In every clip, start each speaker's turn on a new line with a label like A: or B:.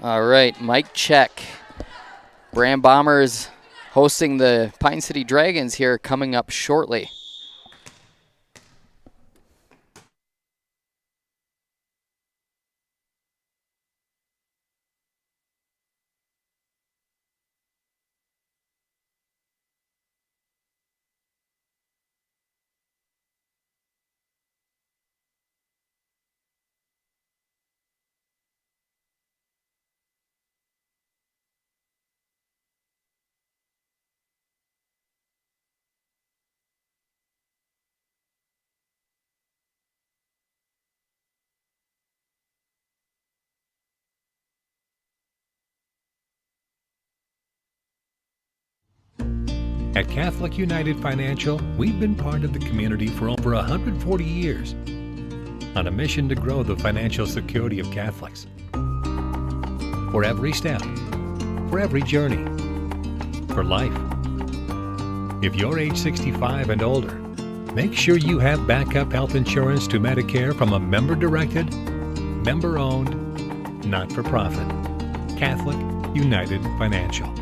A: All right, mic check. Braham Bombers hosting the Pine City Dragons here coming up shortly.
B: At Catholic United Financial, we've been part of the community for over 140 years, on a mission to grow the financial security of Catholics. For every step, for every journey, for life. If you're age 65 and older, make sure you have backup health insurance to Medicare from a member-directed, member-owned, not-for-profit Catholic United Financial.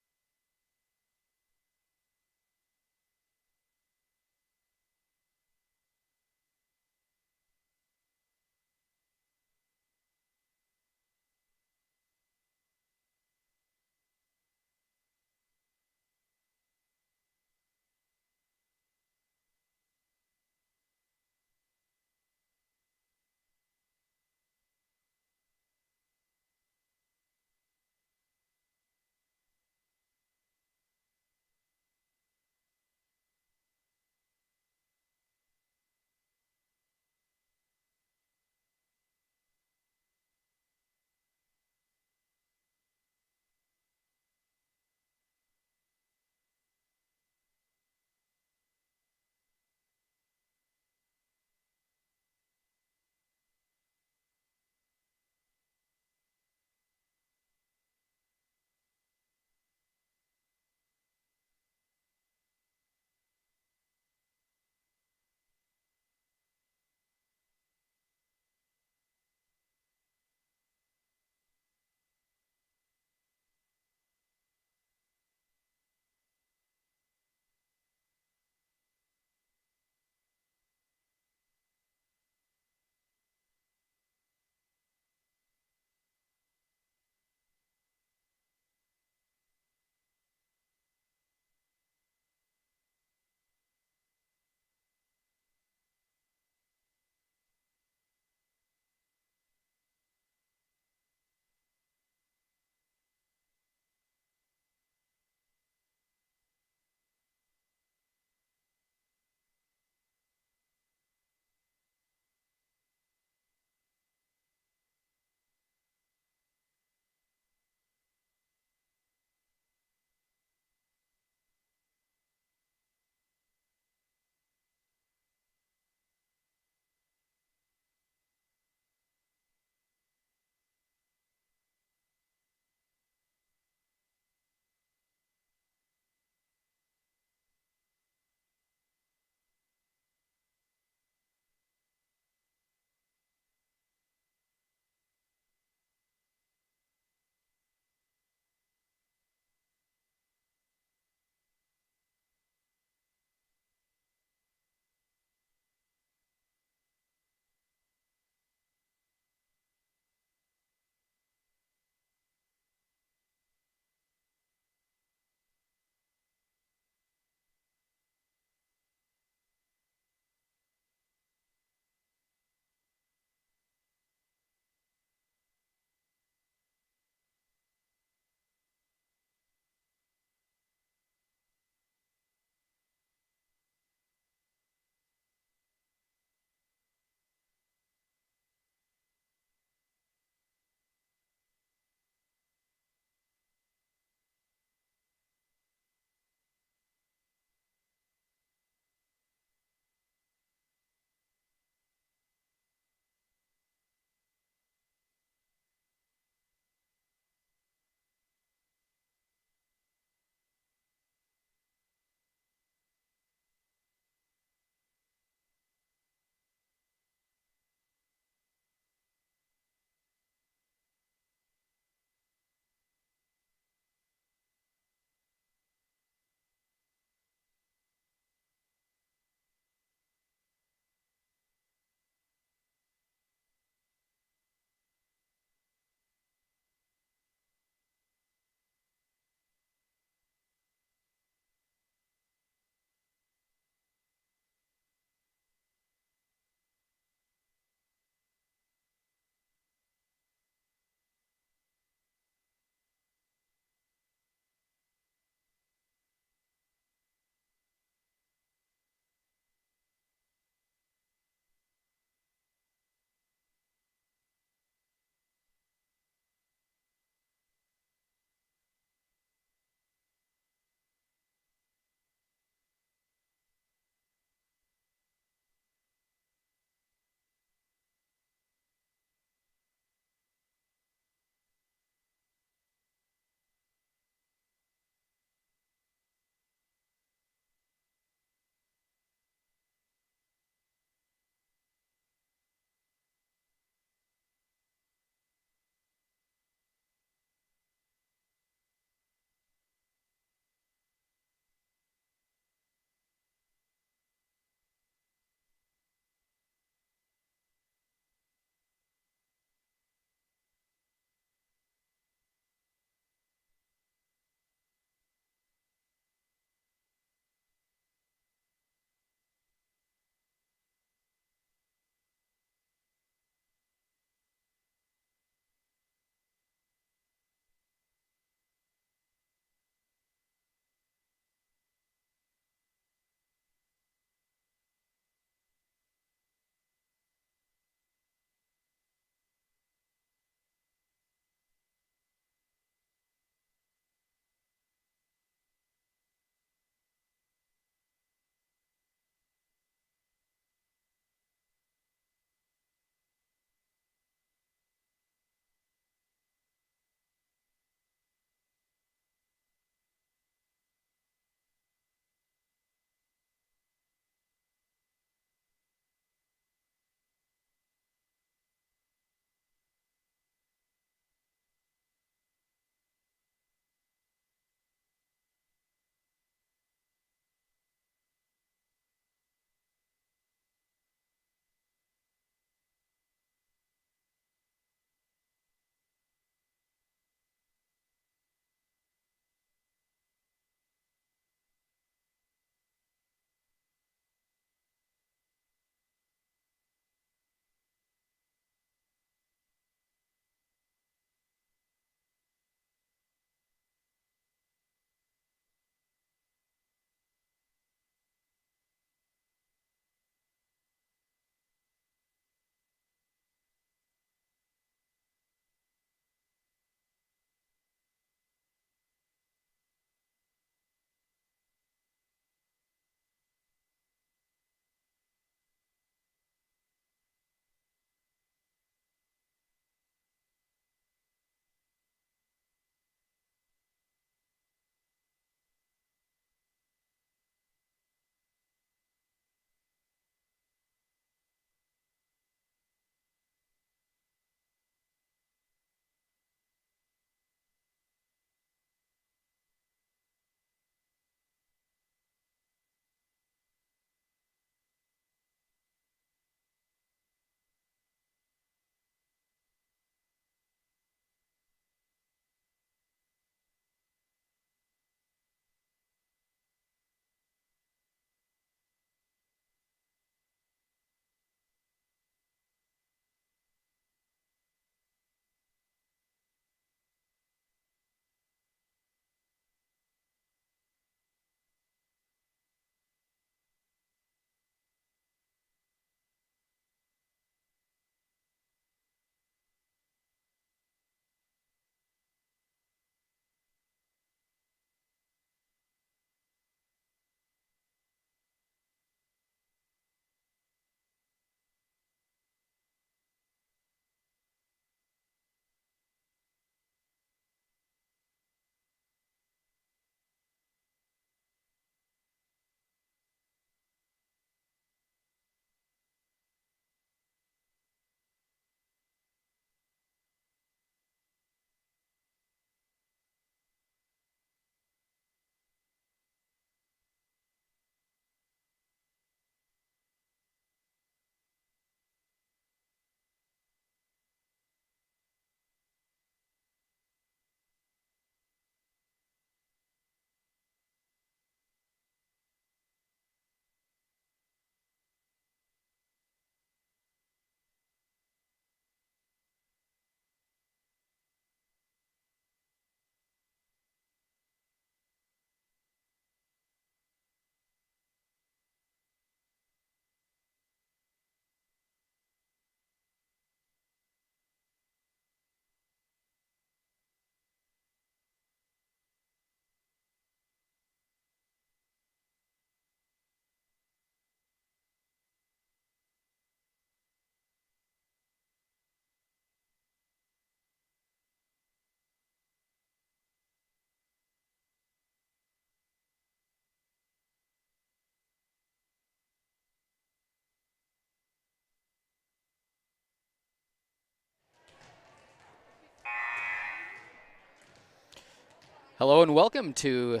A: Hello and welcome to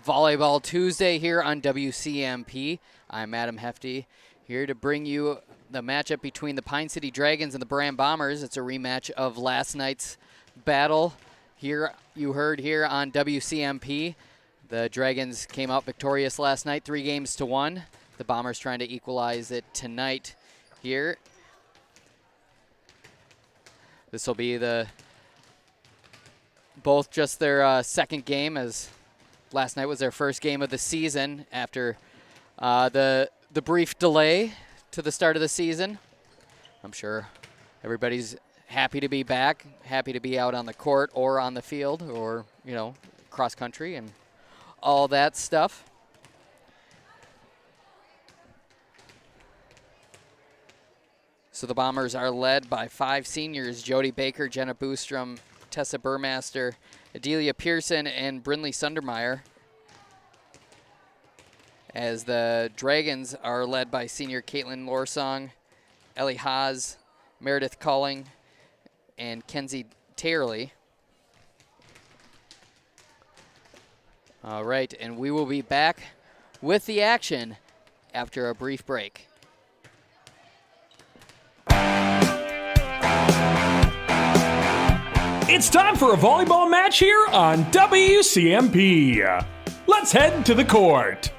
A: Volleyball Tuesday here on WCMP. I'm Adam Hefty, here to bring you the matchup between the Pine City Dragons and the Braham Bombers. It's a rematch of last night's battle. Here you heard here on WCMP. The Dragons came out victorious last night, 3-1. The Bombers trying to equalize it tonight here. This will be both just their second game, as last night was their first game of the season after the brief delay to the start of the season. I'm sure everybody's happy to be back, happy to be out on the court or on the field or, cross country and all that stuff. So the Bombers are led by 5 seniors: Jody Baker, Jenna Boostrom, Tessa Burmaster, Adelia Pearson, and Brinley Sundermeyer. As the Dragons are led by senior Caitlin Lorsong, Ellie Haas, Meredith Culling, and Kenzie Taylor. All right, and we will be back with the action after a brief break.
C: It's time for a volleyball match here on WCMP. Let's head to the court.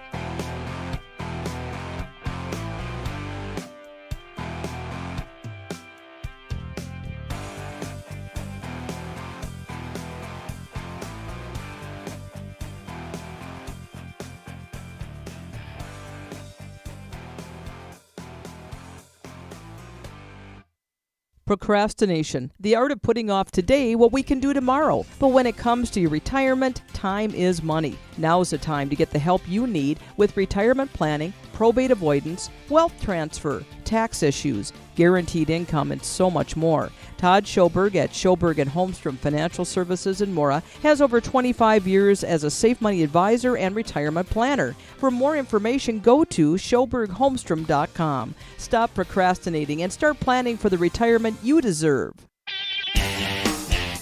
D: Procrastination, the art of putting off today what we can do tomorrow. But when it comes to your retirement, time is money. Now is the time to get the help you need with retirement planning, probate avoidance, wealth transfer, tax issues, guaranteed income, and so much more. Todd Schoberg at Schoberg & Holmstrom Financial Services in Mora has over 25 years as a safe money advisor and retirement planner. For more information, go to SchobergHolmstrom.com. Stop procrastinating and start planning for the retirement you deserve.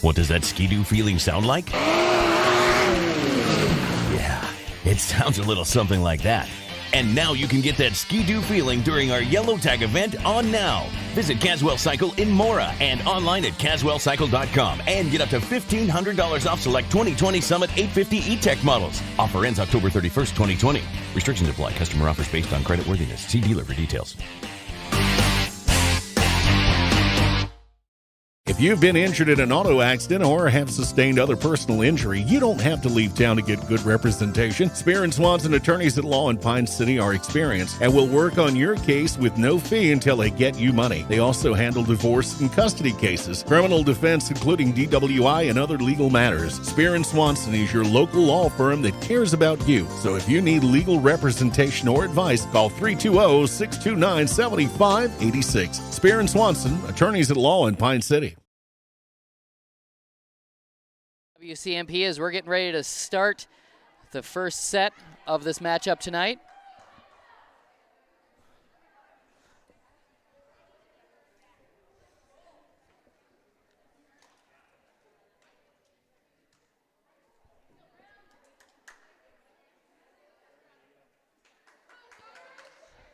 E: What does that skidoo feeling sound like? Yeah, it sounds a little something like that. And now you can get that skidoo feeling during our Yellow Tag event on now. Visit Caswell Cycle in Mora and online at CaswellCycle.com and get up to $1,500 off select 2020 Summit 850 E-Tech models. Offer ends October 31st, 2020. Restrictions apply. Customer offers based on creditworthiness. See dealer for details.
F: If you've been injured in an auto accident or have sustained other personal injury, you don't have to leave town to get good representation. Spear and Swanson attorneys at law in Pine City are experienced and will work on your case with no fee until they get you money. They also handle divorce and custody cases, criminal defense, including DWI and other legal matters. Spear and Swanson is your local law firm that cares about you. So if you need legal representation or advice, call 320-629-7586. Spear and Swanson, attorneys at law in Pine City.
A: WCMP, as we're getting ready to start the first set of this matchup tonight.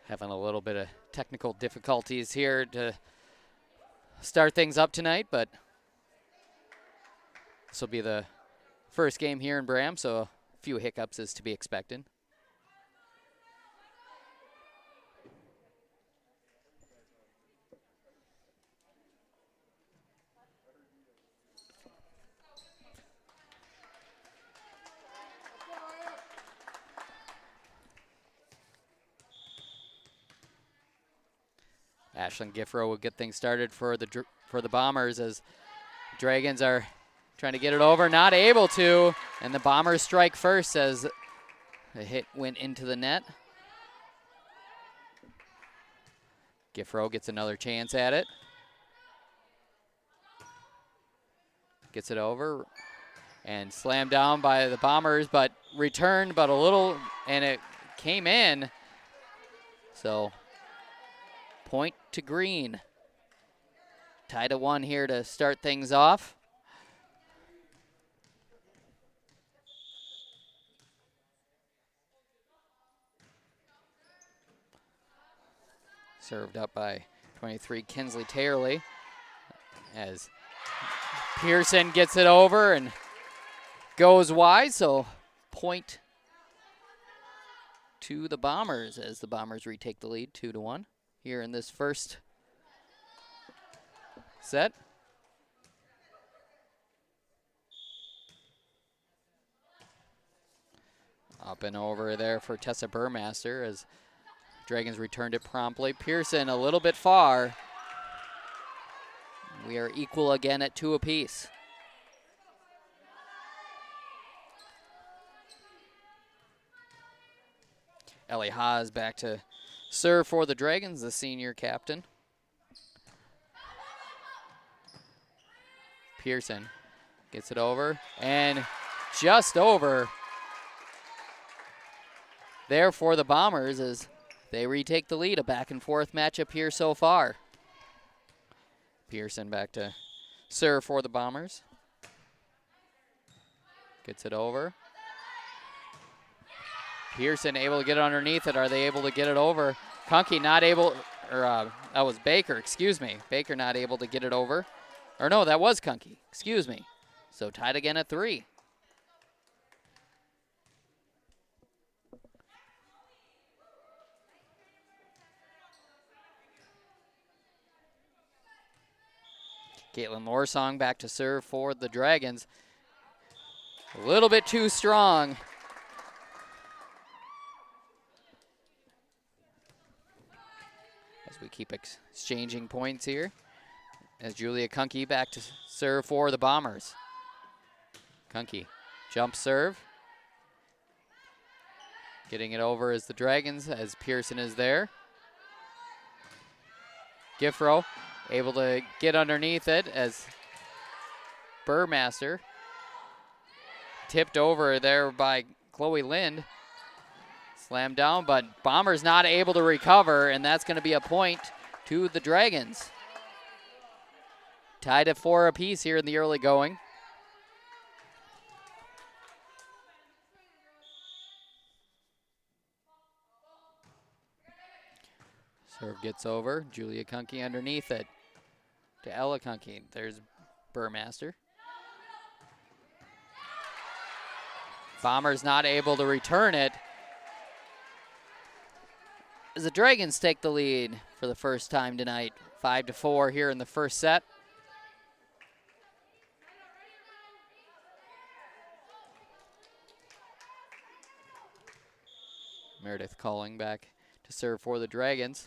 A: Having a little bit of technical difficulties here to start things up tonight, but this will be the first game here in Braham, so a few hiccups is to be expected. Ashlyn Giffro will get things started for the Bombers as Dragons are trying to get it over, not able to, and the Bombers strike first as the hit went into the net. Giffro gets another chance at it. Gets it over and slammed down by the Bombers, but returned but a little, and it came in. So point to green. Tied at 1 here to start things off. Served up by 23 Kinsley Taylor as Pearson gets it over and goes wide, so point to the Bombers as the Bombers retake the lead 2-1 here in this first set. Up and over there for Tessa Burmaster as Dragons returned it promptly. Pearson a little bit far. We are equal again at 2 apiece. Ellie Haas back to serve for the Dragons, the senior captain. Pearson gets it over and just over there for the Bombers as they retake the lead. A back and forth matchup here so far. Pearson back to serve for the Bombers. Gets it over. Pearson able to get it underneath it. Are they able to get it over? Kunke not able, or that was Baker, excuse me. Baker not able to get it over. Or no, that was Kunke, excuse me. So tied again at 3. Caitlin Lorsong back to serve for the Dragons. A little bit too strong. As we keep exchanging points here. As Julia Kunke back to serve for the Bombers. Kunke, jump serve. Getting it over is the Dragons as Pearson is there. Giffro able to get underneath it as Burmaster tipped over there by Chloe Lind. Slammed down, but Bombers not able to recover, and that's going to be a point to the Dragons. Tied at 4 apiece here in the early going. Serve gets over. Julia Kunke underneath it to Ella Kunke. There's Burmaster. Bombers not able to return it. As the Dragons take the lead for the first time tonight. 5-4 here in the first set. Meredith calling back to serve for the Dragons.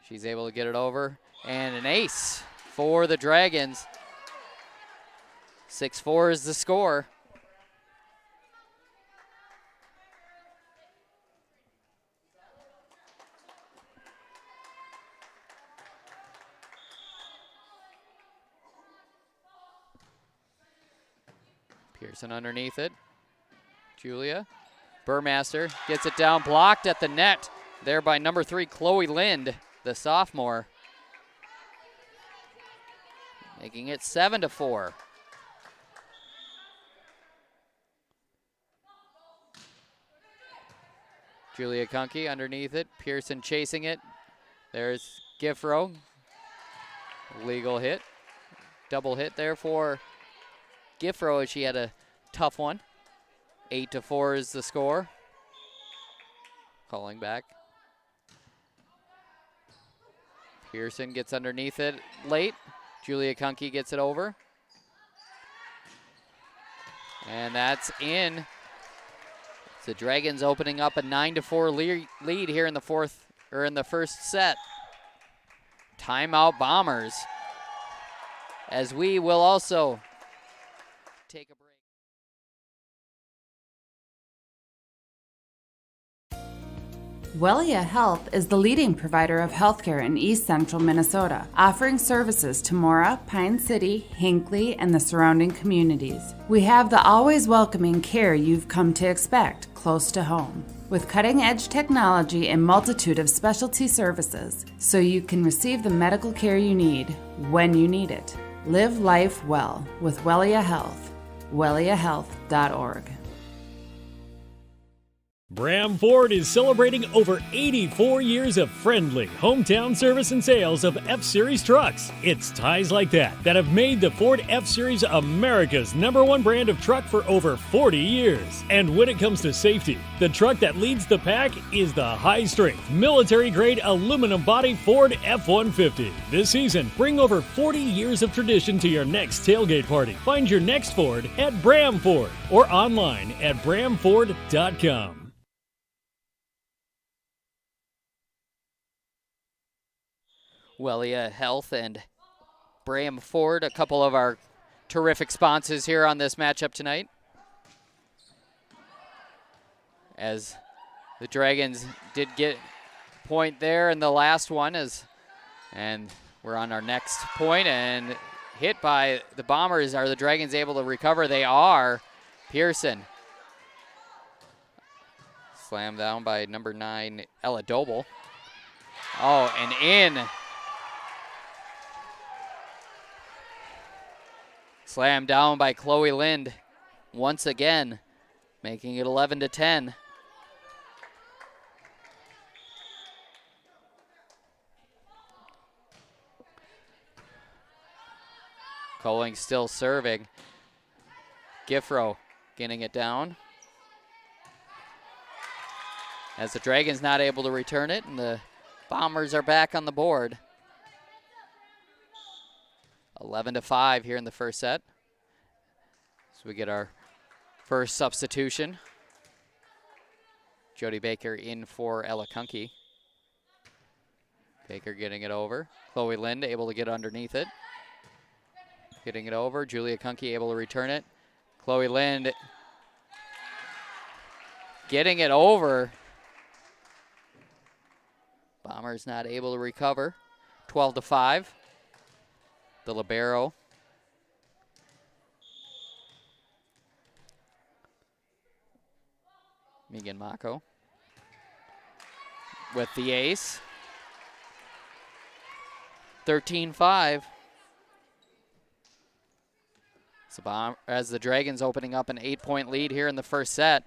A: She's able to get it over. And an ace for the Dragons. 6-4 is the score. Pearson underneath it. Julia. Burmaster gets it down, blocked at the net there by number 3, Chloe Lind, the sophomore. Making it 7-4. Julia Kunke underneath it. Pearson chasing it. There's Giffro. Legal hit. Double hit there for Giffro as she had a tough one. 8-4 is the score. Calling back. Pearson gets underneath it late. Julia Kunke gets it over. And that's in. The Dragons opening up a 9-4 lead here in the first set. Timeout Bombers. As we will also take a break.
G: Wellia Health is the leading provider of healthcare in East Central Minnesota, offering services to Mora, Pine City, Hinckley, and the surrounding communities. We have the always welcoming care you've come to expect close to home, with cutting-edge technology and multitude of specialty services, so you can receive the medical care you need when you need it. Live life well with Wellia Health. WelliaHealth.org.
C: Braham Ford is celebrating over 84 years of friendly hometown service and sales of F-Series trucks. It's ties like that have made the Ford F-Series America's #1 brand of truck for over 40 years. And when it comes to safety, the truck that leads the pack is the high-strength, military-grade aluminum body Ford F-150. This season, bring over 40 years of tradition to your next tailgate party. Find your next Ford at Braham Ford or online at BrahamFord.com.
A: Wellia Health and Braham Ford, a couple of our terrific sponsors here on this matchup tonight. As the Dragons did get a point there in the last one, and we're on our next point and hit by the Bombers. Are the Dragons able to recover? They are. Pearson slammed down by number 9, Ella Doble. Oh, and in. Slammed down by Chloe Lind once again, making it 11-10. Colling still serving. Giffro getting it down. As the Dragons not able to return it, and the Bombers are back on the board. 11-5 here in the first set. So we get our first substitution. Jody Baker in for Ella Kunke. Baker getting it over. Chloe Lind able to get underneath it. Getting it over. Julia Kunke able to return it. Chloe Lind getting it over. Bombers not able to recover. 12-5. The libero. Megan Mako with the ace. 13-5. So as the Dragons opening up an 8-point lead here in the first set.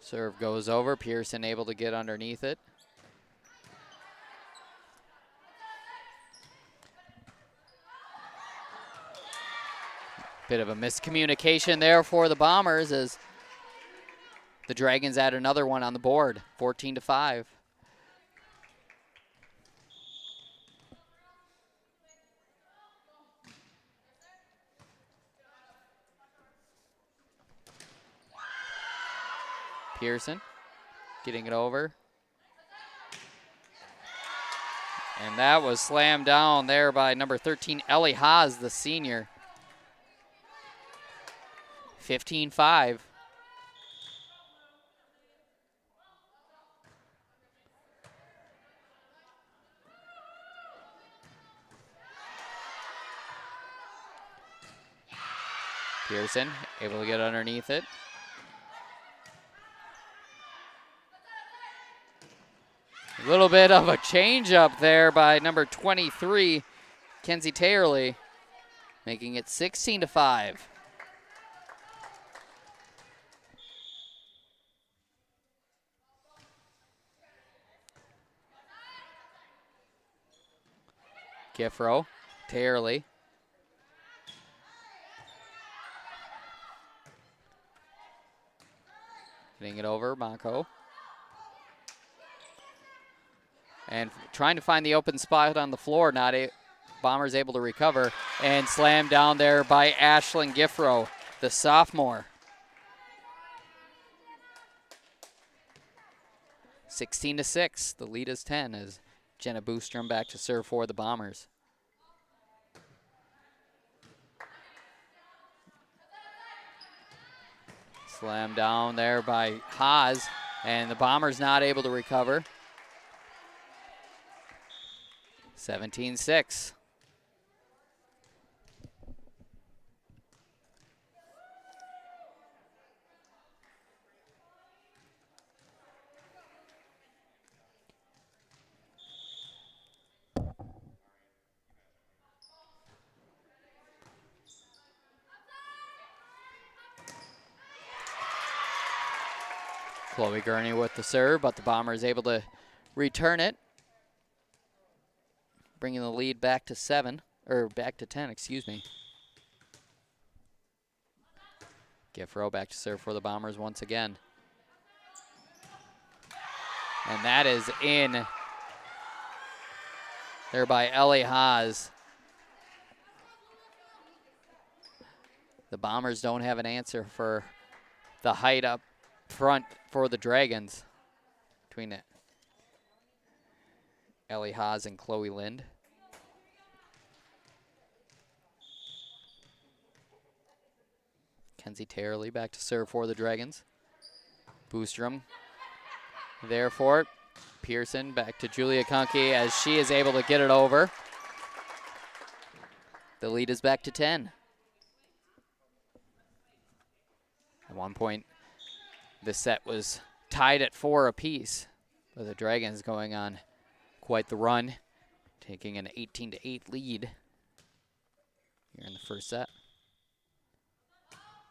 A: Serve goes over. Pearson able to get underneath it. Bit of a miscommunication there for the Bombers as the Dragons add another one on the board. 14-5. Pearson getting it over. And that was slammed down there by number 13, Ellie Haas, the senior. 15-5. Pearson able to get underneath it. A little bit of a change up there by number 23, Kenzie Taylorly, making it 16-5. Giffro, Taylorly. Getting it over, Mako. And trying to find the open spot on the floor. Bombers able to recover and slammed down there by Ashlyn Giffro, the sophomore. 16-6. The lead is 10 as Jenna Boostrom back to serve for the Bombers. Slammed down there by Haas, and the Bombers not able to recover. 17-6. Chloe Gurney with the serve, but the Bombers able to return it, bringing the lead back to 10, excuse me. Giffro back to serve for the Bombers once again. And that is in there by Ellie Haas. The Bombers don't have an answer for the height up front for the Dragons between Ellie Haas and Chloe Lind. Kenzie Tarley back to serve for the Dragons. Boostrom there for it. Pearson back to Julia Kunke as she is able to get it over. The lead is back to 10. At one point, the set was tied at 4 apiece, with the Dragons going on quite the run, taking an 18-8 lead here in the first set.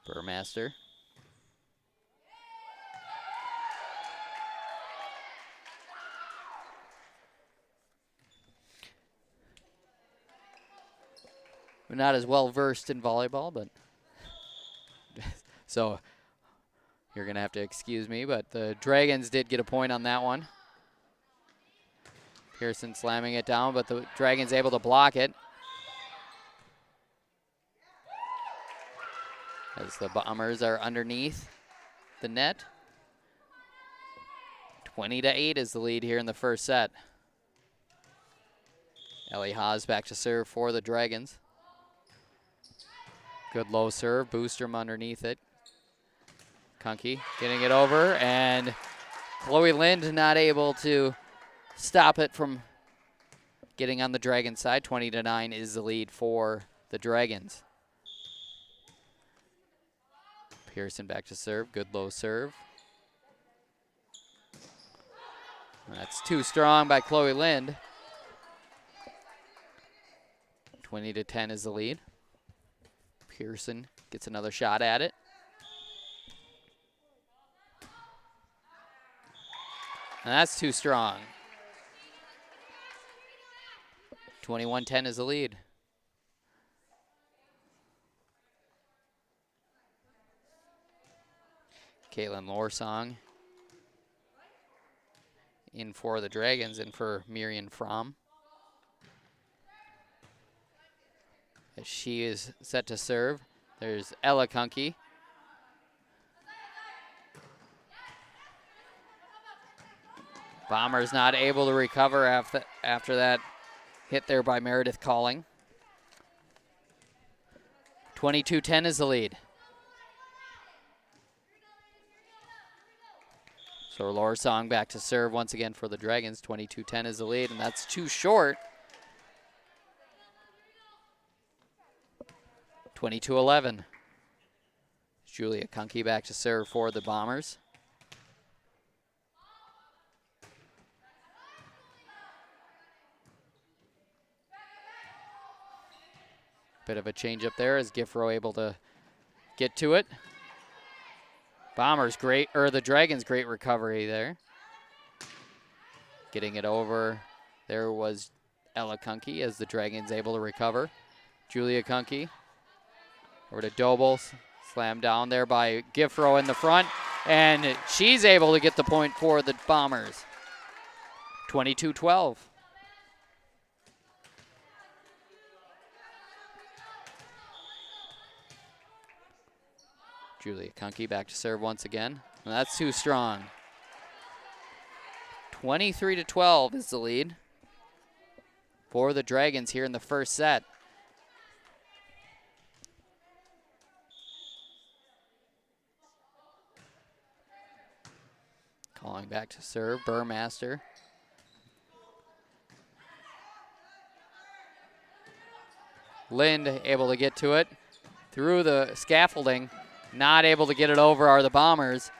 A: Burmaster. We're not as well versed in volleyball, but so you're going to have to excuse me, but the Dragons did get a point on that one. Pearson slamming it down, but the Dragons able to block it. As the Bombers are underneath the net. 20-8 is the lead here in the first set. Ellie Haas back to serve for the Dragons. Good low serve, Boostrom underneath it. Kunke getting it over, and Chloe Lind not able to stop it from getting on the Dragon side. 20-9 is the lead for the Dragons. Pearson back to serve, good low serve. That's too strong by Chloe Lind. 20-10 is the lead. Pearson gets another shot at it. And that's too strong. 21-10 is the lead. Caitlin Lorsong in for the Dragons and for Miriam Fromm. As she is set to serve, there's Ella Kunke. Bombers not able to recover after that hit there by Meredith Calling. 22-10 is the lead. So Lorsong back to serve once again for the Dragons. 22-10 is the lead, and that's too short. 22-11. Julia Kunke back to serve for the Bombers. Bit of a change up there as Giffro able to get to it. Bombers great, or the Dragons great recovery there. Getting it over. There was Ella Kunke as the Dragons able to recover. Julia Kunke over to Doble, slammed down there by Giffro in the front, and she's able to get the point for the Bombers. 22-12. Julia Kunke back to serve once again. And that's too strong. 23-12 is the lead for the Dragons here in the first set. Calling back to serve, Burmaster. Lind able to get to it through the scaffolding. Not able to get it over are the Bombers.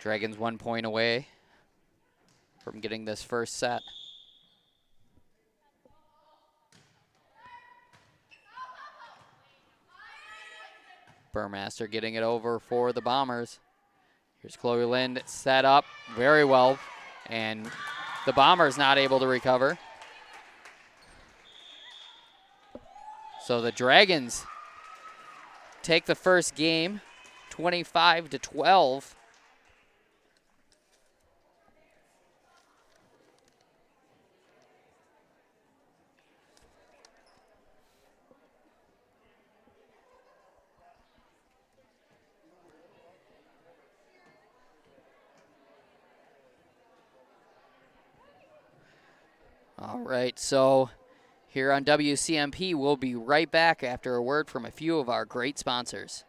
A: Dragons 1 point away from getting this first set. Burmaster getting it over for the Bombers. Here's Chloe Lind set up very well, and the Bombers not able to recover. So the Dragons take the first game, 25-12. All right, so here on WCMP, we'll be right back after a word from a few of our great sponsors.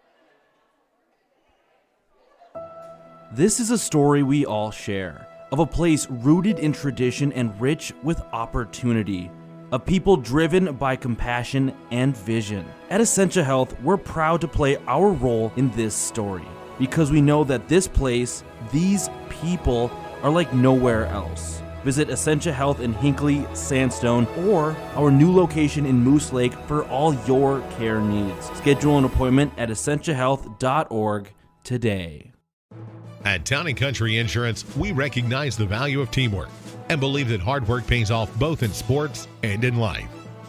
H: This is a story we all share, of a place rooted in tradition and rich with opportunity, of people driven by compassion and vision. At Essentia Health, we're proud to play our role in this story, because we know that this place, these people, are like nowhere else. Visit Essentia Health in Hinckley, Sandstone, or our new location in Moose Lake for all your care needs. Schedule an appointment at essentiahealth.org today.
I: At Town & Country Insurance, we recognize the value of teamwork and believe that hard work pays off both in sports and in life.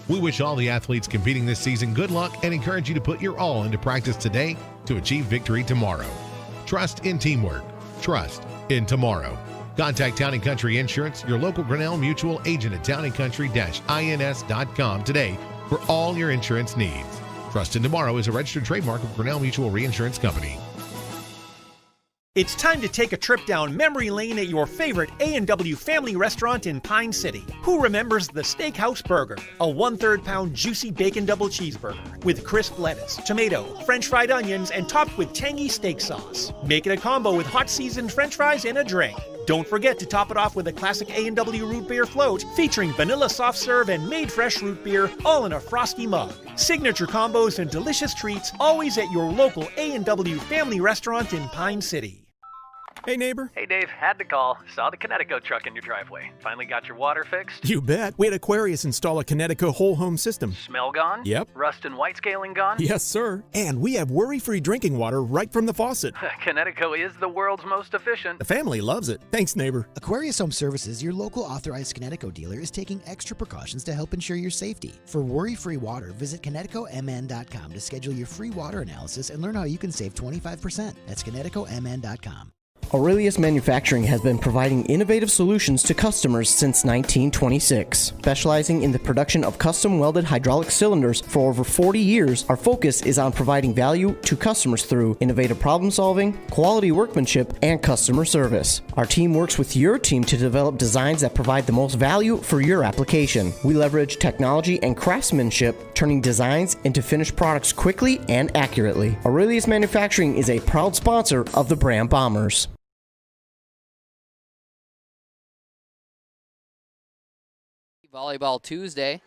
I: We wish all the athletes competing this season good luck and encourage you to put your all into practice today to achieve victory tomorrow. Trust in teamwork. Trust in tomorrow. Contact Town & Country Insurance, your local Grinnell Mutual agent at towncountry-ins.com today for all your insurance needs. Trust in Tomorrow is a registered trademark of Grinnell Mutual Reinsurance Company.
J: It's time to take a trip down memory lane at your favorite A&W family restaurant in Pine City. Who remembers the Steakhouse Burger? A 1/3 pound juicy bacon double cheeseburger with crisp lettuce, tomato, French fried onions, and topped with tangy steak sauce. Make it a combo with hot seasoned French fries and a drink. Don't forget to top it off with a classic A&W root beer float featuring vanilla soft serve and made fresh root beer, all in a frosty mug. Signature combos and delicious treats always at your local A&W family restaurant in Pine City.
K: Hey, neighbor.
L: Hey, Dave. Had to call. Saw the Connecticut truck in your driveway. Finally got your water fixed?
K: You bet. We had Aquarius install a Connecticut whole home system.
L: Smell gone?
K: Yep.
L: Rust and white scaling gone?
K: Yes, sir. And we have worry-free drinking water right from the faucet.
L: Connecticut is the world's most efficient.
K: The family loves it. Thanks, neighbor.
M: Aquarius Home Services, your local authorized Connecticut dealer, is taking extra precautions to help ensure your safety. For worry-free water, visit ConnecticutMN.com to schedule your free water analysis and learn how you can save 25%. That's ConnecticutMN.com.
N: Aurelius Manufacturing has been providing innovative solutions to customers since 1926. Specializing in the production of custom welded hydraulic cylinders for over 40 years, our focus is on providing value to customers through innovative problem solving, quality workmanship, and customer service. Our team works with your team to develop designs that provide the most value for your application. We leverage technology and craftsmanship, turning designs into finished products quickly and accurately. Aurelius Manufacturing is a proud sponsor of the Braham Bombers.
A: Volleyball Tuesday,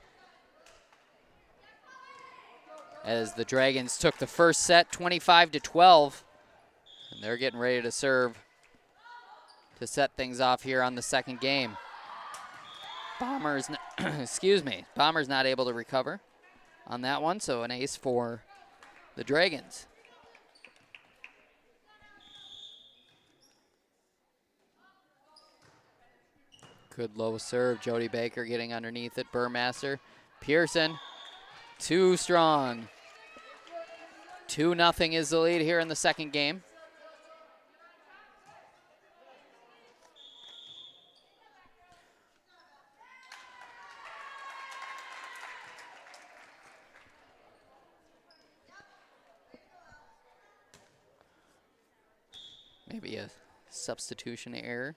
A: as the Dragons took the first set 25-12, and they're getting ready to serve to set things off here on the second game. Bombers, Bombers not able to recover on that one, so an ace for the Dragons. Good low serve. Jody Baker getting underneath it. Burmaster. Pearson. Too strong. 2-0 is the lead here in the second game. Maybe a substitution error.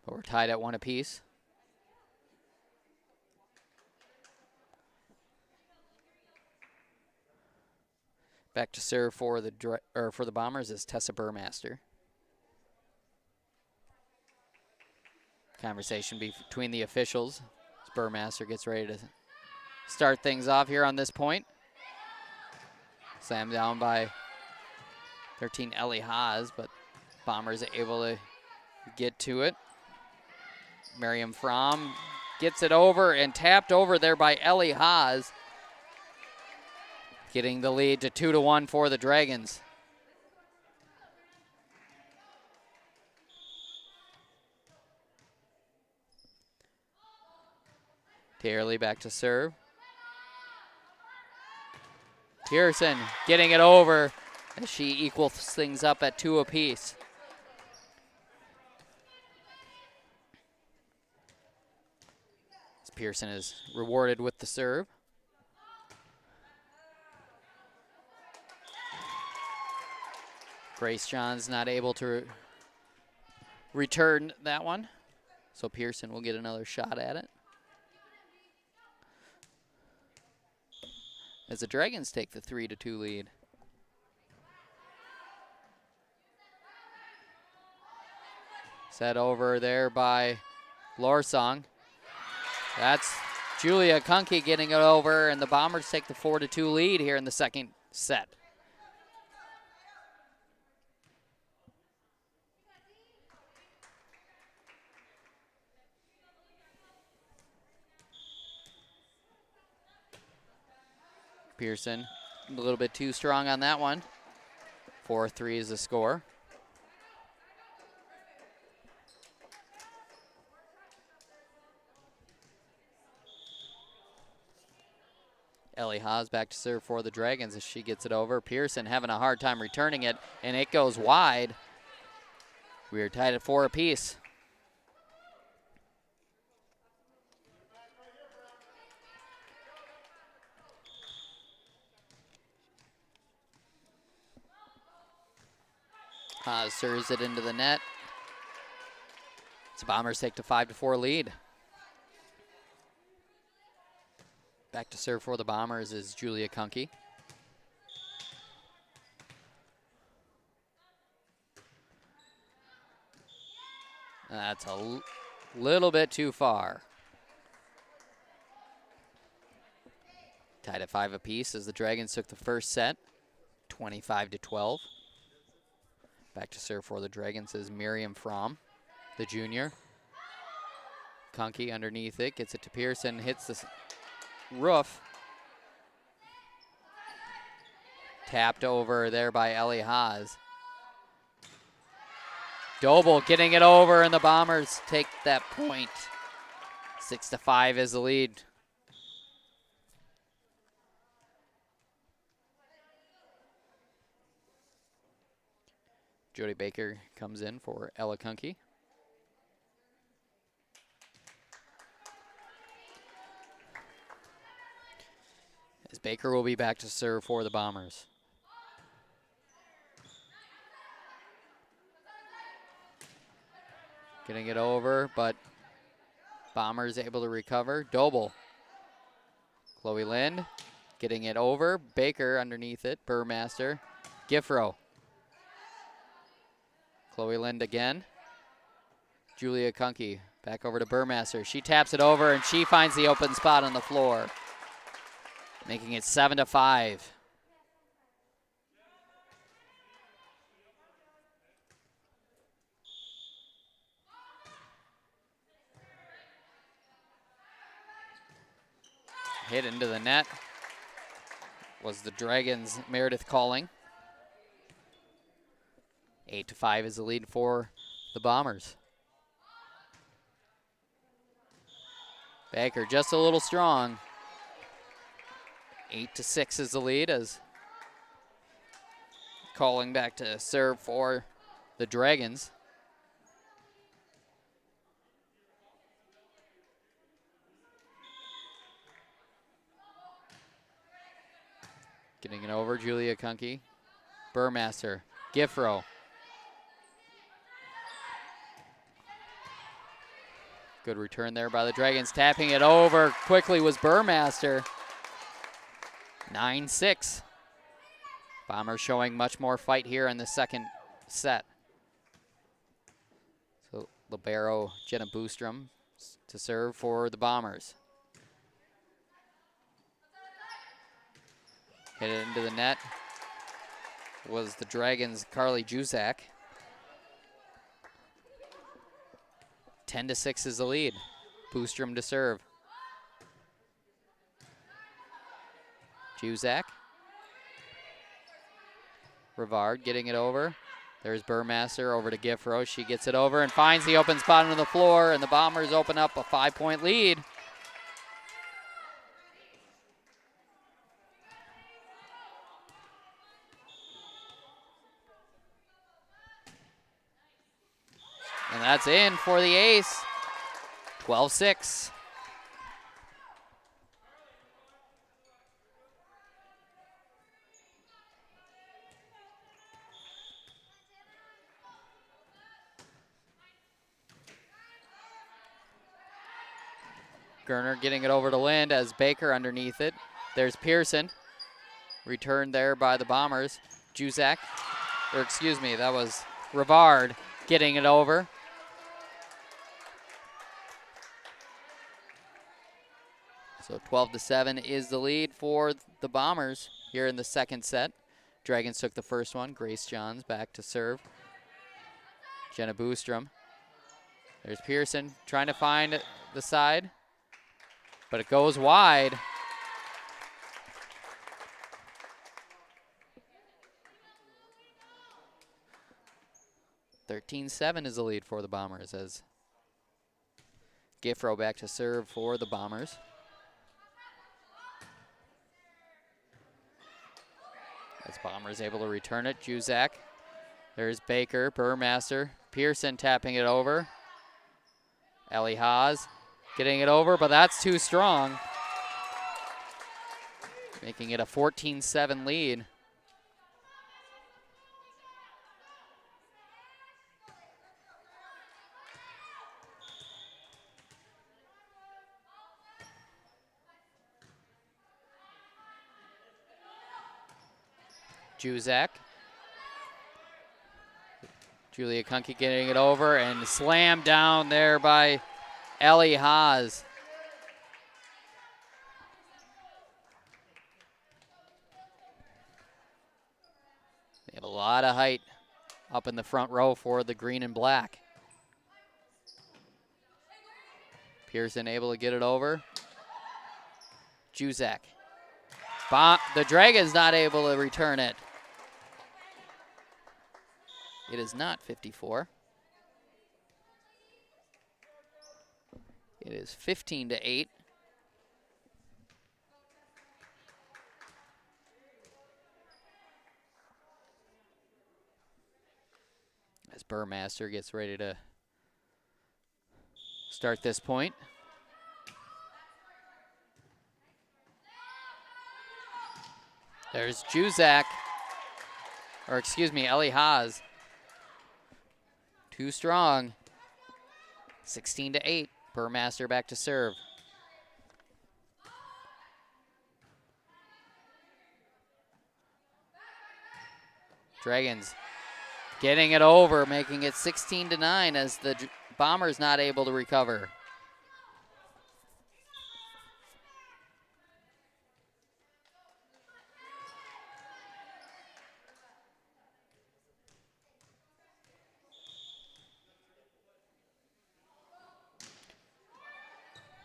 A: But we're tied at 1 apiece. Back to serve for the Bombers is Tessa Burmaster. Conversation between the officials as Burmaster gets ready to start things off here on this point. Slammed down by 13 Ellie Haas, but Bombers are able to get to it. Miriam Fromm gets it over and tapped over there by Ellie Haas. getting the lead to 2-1 for the Dragons. Tierley back to serve. Pearson getting it over as she equals things up at 2 apiece. As Pearson is rewarded with the serve. Grace John's not able to return that one, so Pearson will get another shot at it. As the Dragons take the 3-2 lead. Set over there by Lorsong. That's Julia Kunke getting it over, and the Bombers take the 4-2 lead here in the second set. Pearson a little bit too strong on that one. 4-3 is the score. Ellie Haas back to serve for the Dragons as she gets it over. Pearson having a hard time returning it, and it goes wide. We are tied at 4 apiece. Haas serves it into the net. The Bombers take the 5-4 lead. Back to serve for the Bombers is Julia Kunke. That's a little bit too far. Tied at 5 apiece as the Dragons took the first set, 25-12. Back to serve for the Dragons is Miriam Fromm, the junior. Kunke underneath it, gets it to Pearson, hits the roof. Tapped over there by Ellie Haas. Doble getting it over, and the Bombers take that point. 6-5 is the lead. Jody Baker comes in for Ella Kunke. As Baker will be back to serve for the Bombers. Getting it over, but Bombers able to recover. Doble. Chloe Lind getting it over. Baker underneath it. Burmaster. Giffro. Chloe Lind again. Julia Kunke back over to Burmaster. She taps it over, and she finds the open spot on the floor, making it 7-5. Hit into the net was the Dragons' Meredith Calling. 8-5 is the lead for the Bombers. Baker just a little strong. 8-6 is the lead as Calling back to serve for the Dragons. Getting it over, Julia Kunke. Burmaster, Giffro. Good return there by the Dragons. Tapping it over quickly was Burmaster. 9-6. Bombers showing much more fight here in the second set. So libero Jenna Boostrom to serve for the Bombers. Hit it into the net was the Dragons' Carly Juzak. 10-6 is the lead. Boostrom to serve. Juzak Rivard getting it over. There's Burmaster over to Giffro. She gets it over and finds the open spot on the floor, and the Bombers open up a 5-point lead. And that's in for the ace. 12-6. Gerner getting it over to Lind as Baker underneath it. There's Pearson. Returned there by the Bombers. Juzak, or excuse me, that was Rivard getting it over. So 12-7 is the lead for the Bombers here in the second set. Dragons took the first one. Grace Johns back to serve. Jenna Boostrom. There's Pearson trying to find the side, but it goes wide. (13-7) is the lead for the Bombers as Giffro back to serve for the Bombers. As Bombers able to return it, Juzak. There's Baker, Burmaster, Pearson tapping it over. Ellie Haas getting it over, but that's too strong. Making it a 14-7 lead. Juzak. Julia Kunke getting it over and slammed down there by Ellie Haas. They have a lot of height up in the front row for the green and black. Pearson able to get it over. Juzak. The Dragons not able to return it. It is not 54. It is 15-8. As Burmaster gets ready to start this point. There's Juzak, or excuse me, Ellie Haas. Too strong. 16-8. Burmaster back to serve. Dragons getting it over, making it 16-9 as the Bombers not able to recover.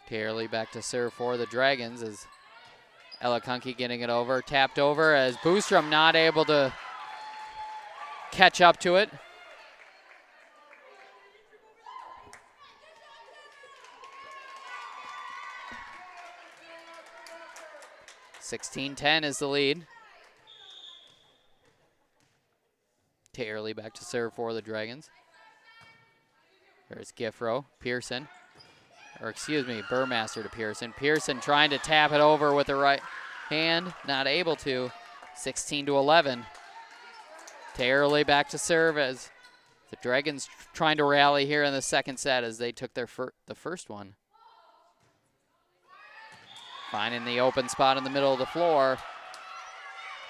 A: Carely back to serve for the Dragons as Ella Kunke getting it over, tapped over as Boostrom not able to catch up to it. (16-10) is the lead. Carely back to serve for the Dragons. There's Giffro, Pearson. Or excuse me, Burmaster to Pearson. Pearson trying to tap it over with the right hand, not able to. 16-11. Terrierly back to serve as the Dragons trying to rally here in the second set as they took their the first one. Finding the open spot in the middle of the floor.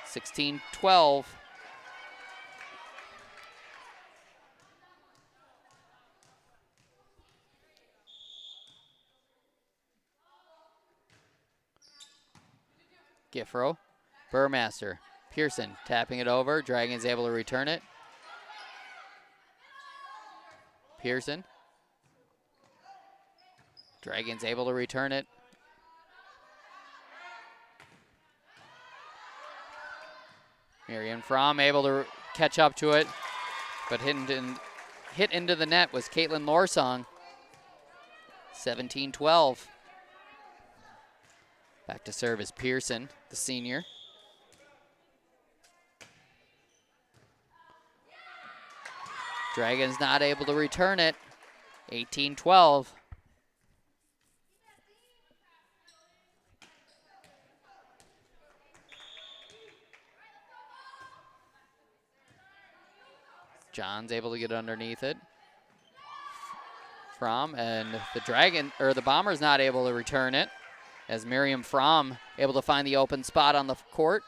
A: 16-12. Giffro, Burmaster, Pearson tapping it over. Dragons able to return it. Pearson. Dragons able to return it. Marion Fromm able to catch up to it, but hit into the net was Caitlin Lorsong. 17-12. Back to serve is Pearson, the senior. Dragons not able to return it. 18-12. John's able to get underneath it. Fromm, and the Bombers not able to return it, as Miriam Fromm able to find the open spot on the court.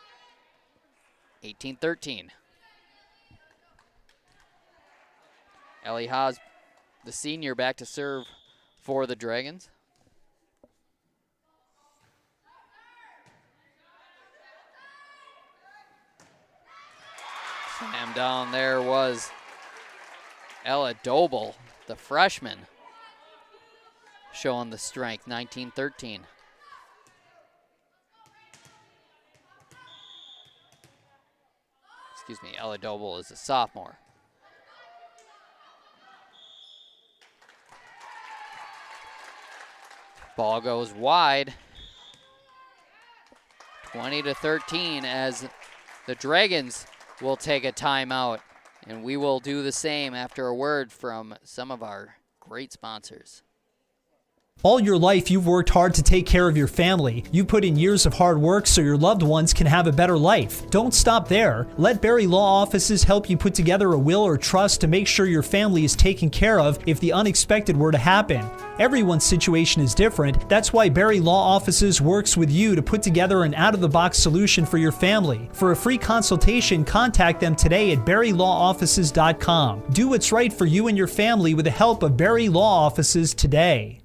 A: 18-13. Ellie Haas, the senior, back to serve for the Dragons. Slam down there was Ella Doble, the freshman, showing the strength. 19-13. Excuse me, Ella Doble is a sophomore. Ball goes wide. 20-13 as the Dragons will take a timeout, and we will do the same after a word from some of our great sponsors.
O: All your life, you've worked hard to take care of your family. You put in years of hard work so your loved ones can have a better life. Don't stop there. Let Berry Law Offices help you put together a will or trust to make sure your family is taken care of if the unexpected were to happen. Everyone's situation is different. That's why Berry Law Offices works with you to put together an out-of-the-box solution for your family. For a free consultation, contact them today at berrylawoffices.com. Do what's right for you and your family with the help of Berry Law Offices today.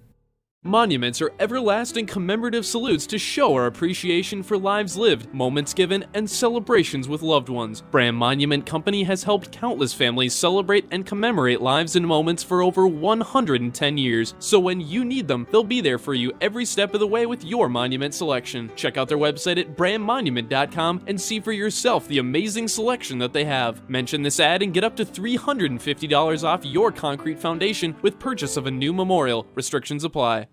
P: Monuments are everlasting commemorative salutes to show our appreciation for lives lived, moments given, and celebrations with loved ones. Braham Monument Company has helped countless families celebrate and commemorate lives and moments for over 110 years. So when you need them, they'll be there for you every step of the way with your monument selection. Check out their website at BrahamMonument.com and see for yourself the amazing selection that they have. Mention this ad and get up to $350 off your concrete foundation with purchase of a new memorial. Restrictions apply.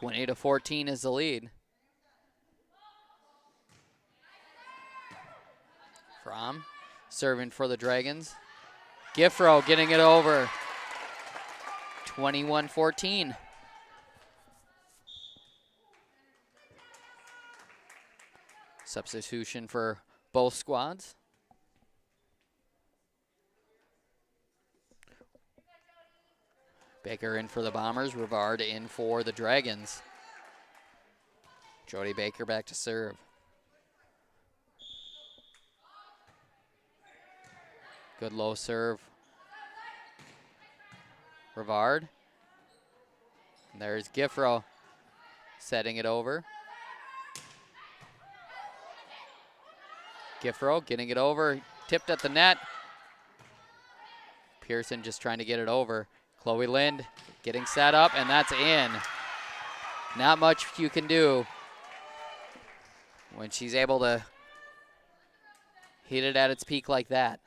A: (20-14) is the lead. Fromm serving for the Dragons. Giffro getting it over. 21-14. Substitution for both squads. Baker in for the Bombers, Rivard in for the Dragons. Jody Baker back to serve. Good low serve. Rivard. And there's Giffro setting it over. Giffro getting it over, tipped at the net. Pearson just trying to get it over. Chloe Lind getting set up, and that's in. Not much you can do when she's able to hit it at its peak like that.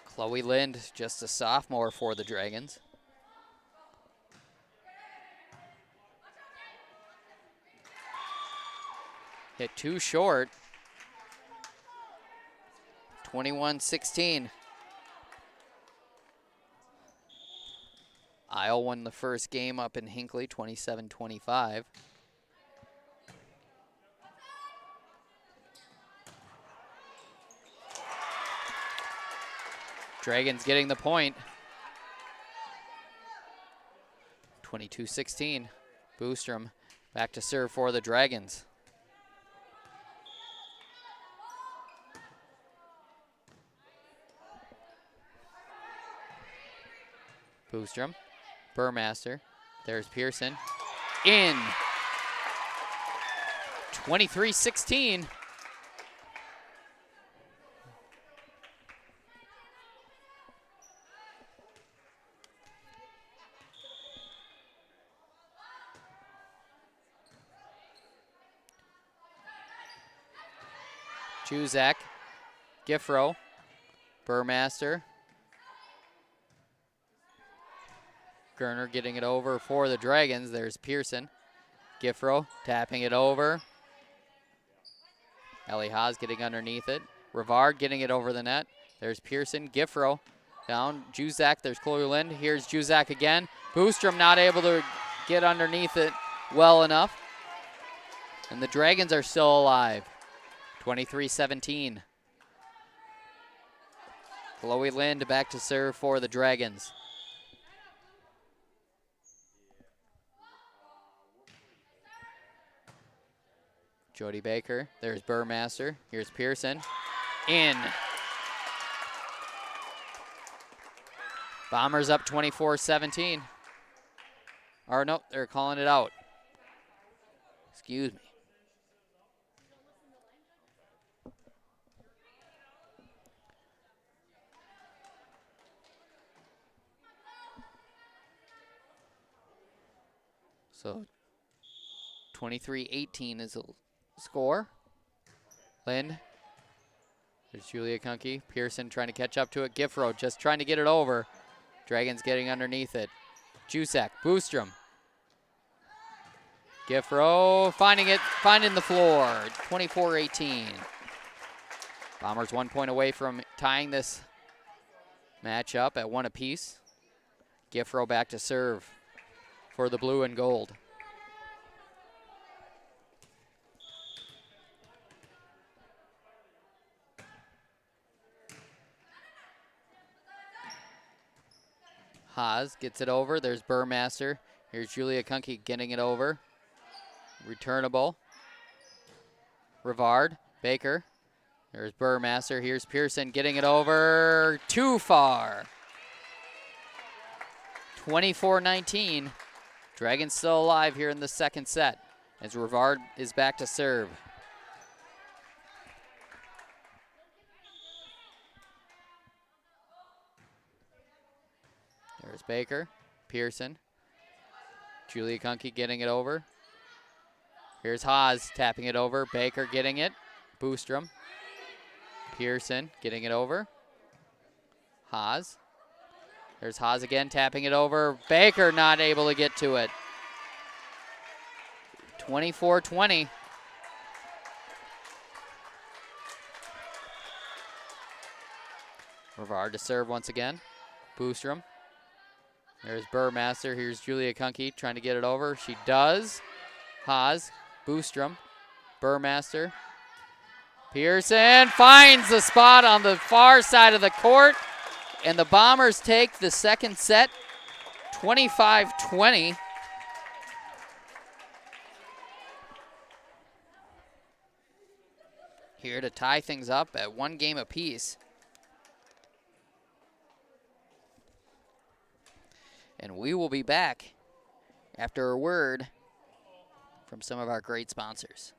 A: Chloe Lind, just a sophomore for the Dragons. Hit too short. 21-16. Isle won the first game up in Hinckley, 27-25. Dragons getting the point. 22-16. Boostrom back to serve for the Dragons. Boostrom. Burmaster. There's Pearson. In. 23-16. Juzak, Giffro, Burmaster. Gerner getting it over for the Dragons. There's Pearson. Giffro tapping it over. Ellie Haas getting underneath it. Rivard getting it over the net. There's Pearson. Giffro down. Juzak. There's Chloe Lind. Here's Juzak again. Boostrom not able to get underneath it well enough. And the Dragons are still alive. 23-17. Chloe Lind back to serve for the Dragons. Jody Baker, there's Burmaster. Here's Pearson. In. Bombers up 24-17. Or no, they're calling it out. Excuse me. So 23-18 is the score. Lind. There's Julia Kunke. Pearson trying to catch up to it. Giffro just trying to get it over. Dragons getting underneath it. Jusak. Boostrom. Giffro finding the floor. 24-18. Bombers 1 point away from tying this matchup at 1 apiece. Giffro back to serve for the blue and gold. Haas gets it over. There's Burmaster. Here's Julia Kunke getting it over. Returnable. Rivard. Baker. There's Burmaster. Here's Pearson getting it over. Too far. 24-19. Dragons still alive here in the second set as Rivard is back to serve. There's Baker, Pearson, Julia Kunke getting it over. Here's Haas tapping it over. Baker getting it. Boostrom. Pearson getting it over. Haas. There's Haas again tapping it over. Baker not able to get to it. 24-20. Rivard to serve once again. Boostrom. There's Burmaster. Here's Julia Kunke trying to get it over. She does. Haas. Boostrom. Burmaster. Pearson finds the spot on the far side of the court. And the Bombers take the second set, 25-20. Here to tie things up at 1 game apiece. And we will be back after a word from some of our great sponsors.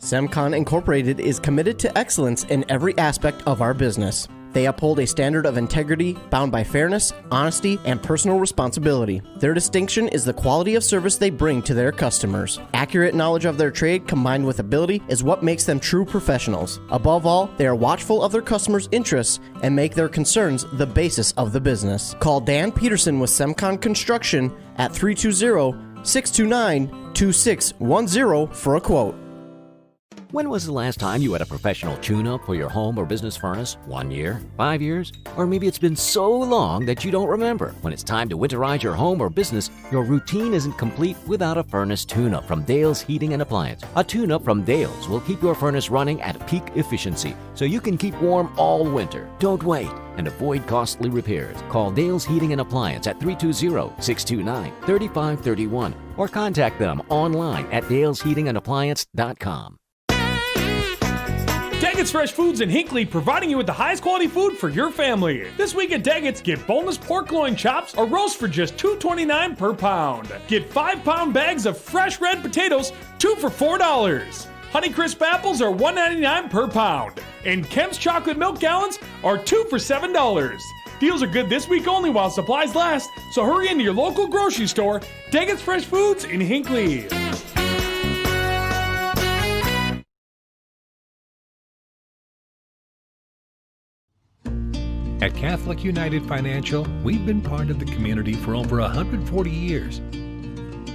N: Semcon Incorporated is committed to excellence in every aspect of our business. They uphold a standard of integrity bound by fairness, honesty, and personal responsibility. Their distinction is the quality of service they bring to their customers. Accurate knowledge of their trade combined with ability is what makes them true professionals. Above all, they are watchful of their customers' interests and make their concerns the basis of the business. Call Dan Peterson with Semcon Construction at 320-629-2610 for a quote.
Q: When was the last time you had a professional tune-up for your home or business furnace? 1 year? 5 years? Or maybe it's been so long that you don't remember. When it's time to winterize your home or business, your routine isn't complete without a furnace tune-up from Dale's Heating and Appliance. A tune-up from Dale's will keep your furnace running at peak efficiency so you can keep warm all winter. Don't wait and avoid costly repairs. Call Dale's Heating and Appliance at 320-629-3531 or contact them online at dalesheatingandappliance.com.
C: Daggett's Fresh Foods in Hinckley, providing you with the highest quality food for your family. This week at Daggett's, get boneless pork loin chops or roast for just $2.29 per pound. Get 5-pound bags of fresh red potatoes, 2 for $4. Honeycrisp apples are $1.99 per pound. And Kemp's chocolate milk gallons are 2 for $7. Deals are good this week only while supplies last, so hurry into your local grocery store, Daggett's Fresh Foods in Hinckley.
B: At Catholic United Financial, we've been part of the community for over 140 years,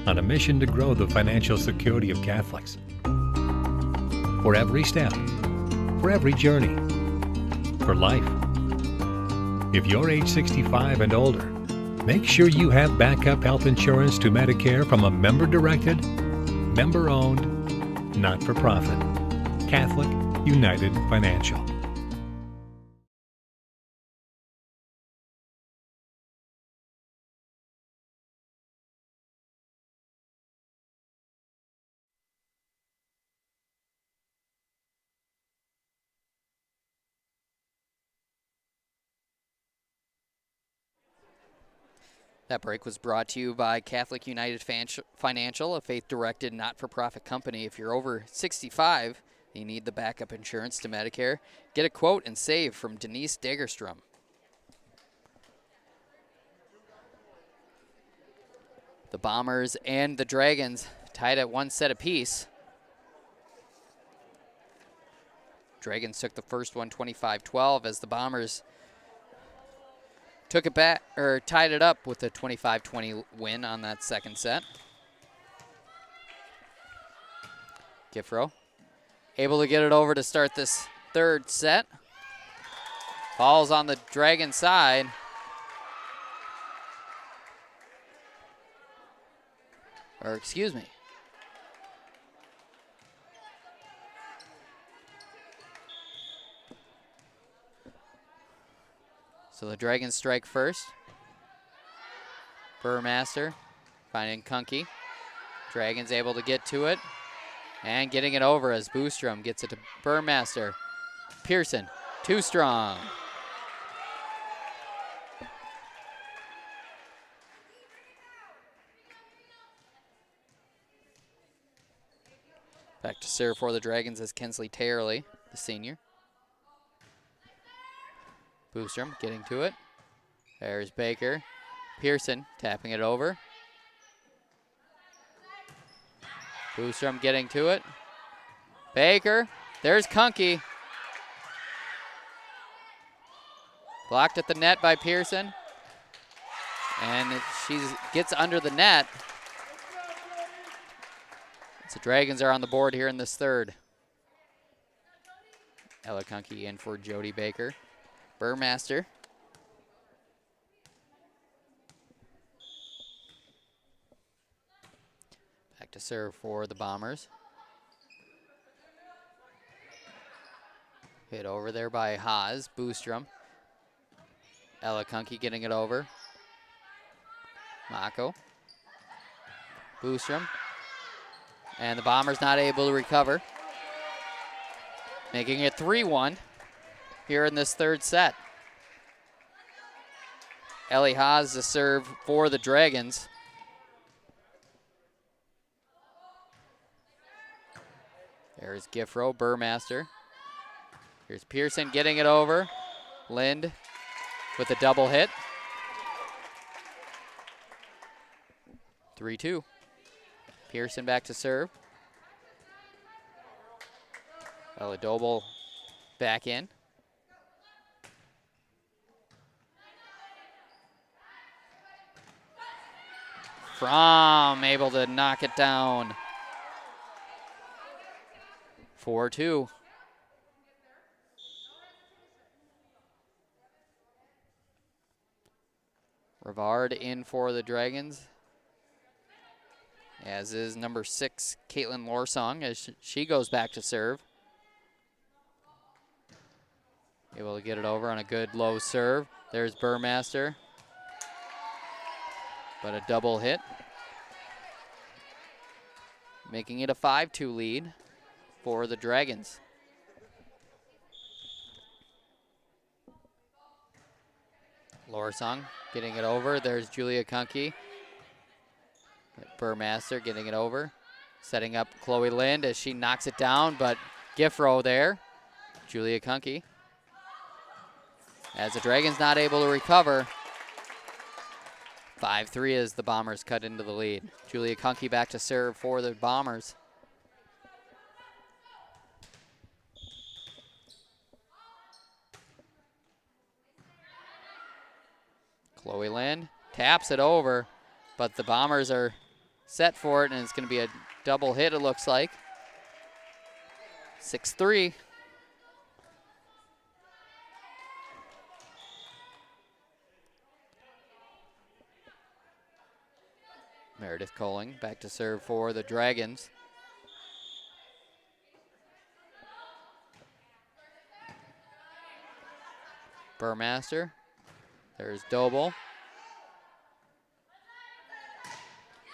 B: on a mission to grow the financial security of Catholics. For every step, for every journey, for life. If you're age 65 and older, make sure you have backup health insurance to Medicare from a member-directed, member-owned, not-for-profit, Catholic United Financial.
A: That break was brought to you by Catholic United Financial, a faith-directed not-for-profit company. If you're over 65, you need the backup insurance to Medicare. Get a quote and save from Denise Dagerstrom. The Bombers and the Dragons tied at 1 set apiece. Dragons took the first one 25-12 as the Bombers took it back, or tied it up with a 25-20 win on that second set. Giffro able to get it over to start this third set. Falls on the Dragon side. Or excuse me. So the Dragons strike first. Burmaster finding Kunke. Dragons able to get to it. And getting it over as Boostrom gets it to Burmaster. Pearson, too strong. Back to serve for the Dragons as Kensley Tayerley, the senior. Boostrom getting to it. There's Baker. Pearson tapping it over. Boostrom getting to it. Baker. There's Kunke. Blocked at the net by Pearson. And she gets under the net. So Dragons are on the board here in this third. Ella Kunke in for Jody Baker. Burmaster. Back to serve for the Bombers. Hit over there by Haas. Boostrom. Ella Kunke getting it over. Mako. Boostrom. And the Bombers not able to recover. Making it 3-1 here in this third set. Ellie Haas to serve for the Dragons. There's Giffro, Burmaster. Here's Pearson getting it over. Lind with a double hit. 3-2. Pearson back to serve. Ella Doble back in. Fromm able to knock it down. 4-2. Rivard in for the Dragons, as is number 6, Caitlin Lorsong, as she goes back to serve. Able to get it over on a good low serve. There's Burmaster, but a double hit, making it a 5-2 lead for the Dragons. Lorsong getting it over. There's Julia Kunke. Burmaster getting it over. Setting up Chloe Lind as she knocks it down, but Giffro there. Julia Kunke. As the Dragons not able to recover. 5-3 as the Bombers cut into the lead. Julia Kunke back to serve for the Bombers. Chloe Lind taps it over, but the Bombers are set for it, and it's going to be a double hit, it looks like. 6-3. Meredith Colling back to serve for the Dragons. Burmaster. There's Doble.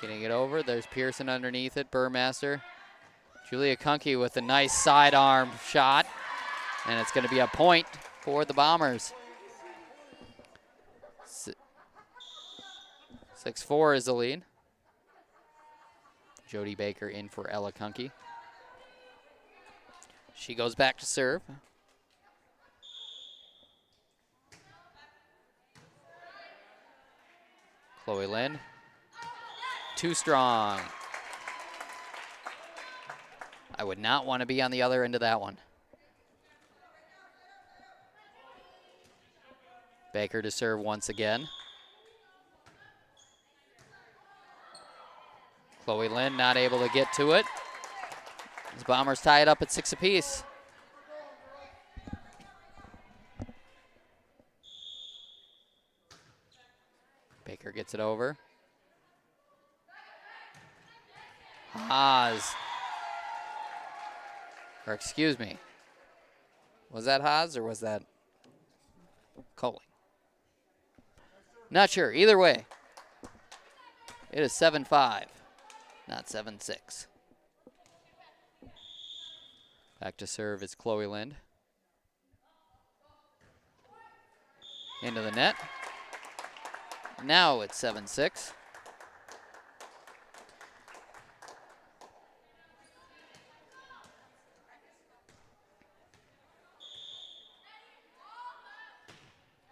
A: Getting it over. There's Pearson underneath it. Burmaster. Julia Kunke with a nice sidearm shot. And it's going to be a point for the Bombers. 6-4 is the lead. Jody Baker in for Ella Kunke. She goes back to serve. Chloe Lind. Too strong. I would not want to be on the other end of that one. Baker to serve once again. Chloe Lind not able to get to it. These Bombers tie it up at 6 apiece. Baker gets it over. Haas. Or excuse me. Was that Haas or was that Colling? Not sure. Either way, it is 7-5, not 7-6. Back to serve is Chloe Lind. Into the net. Now it's 7-6.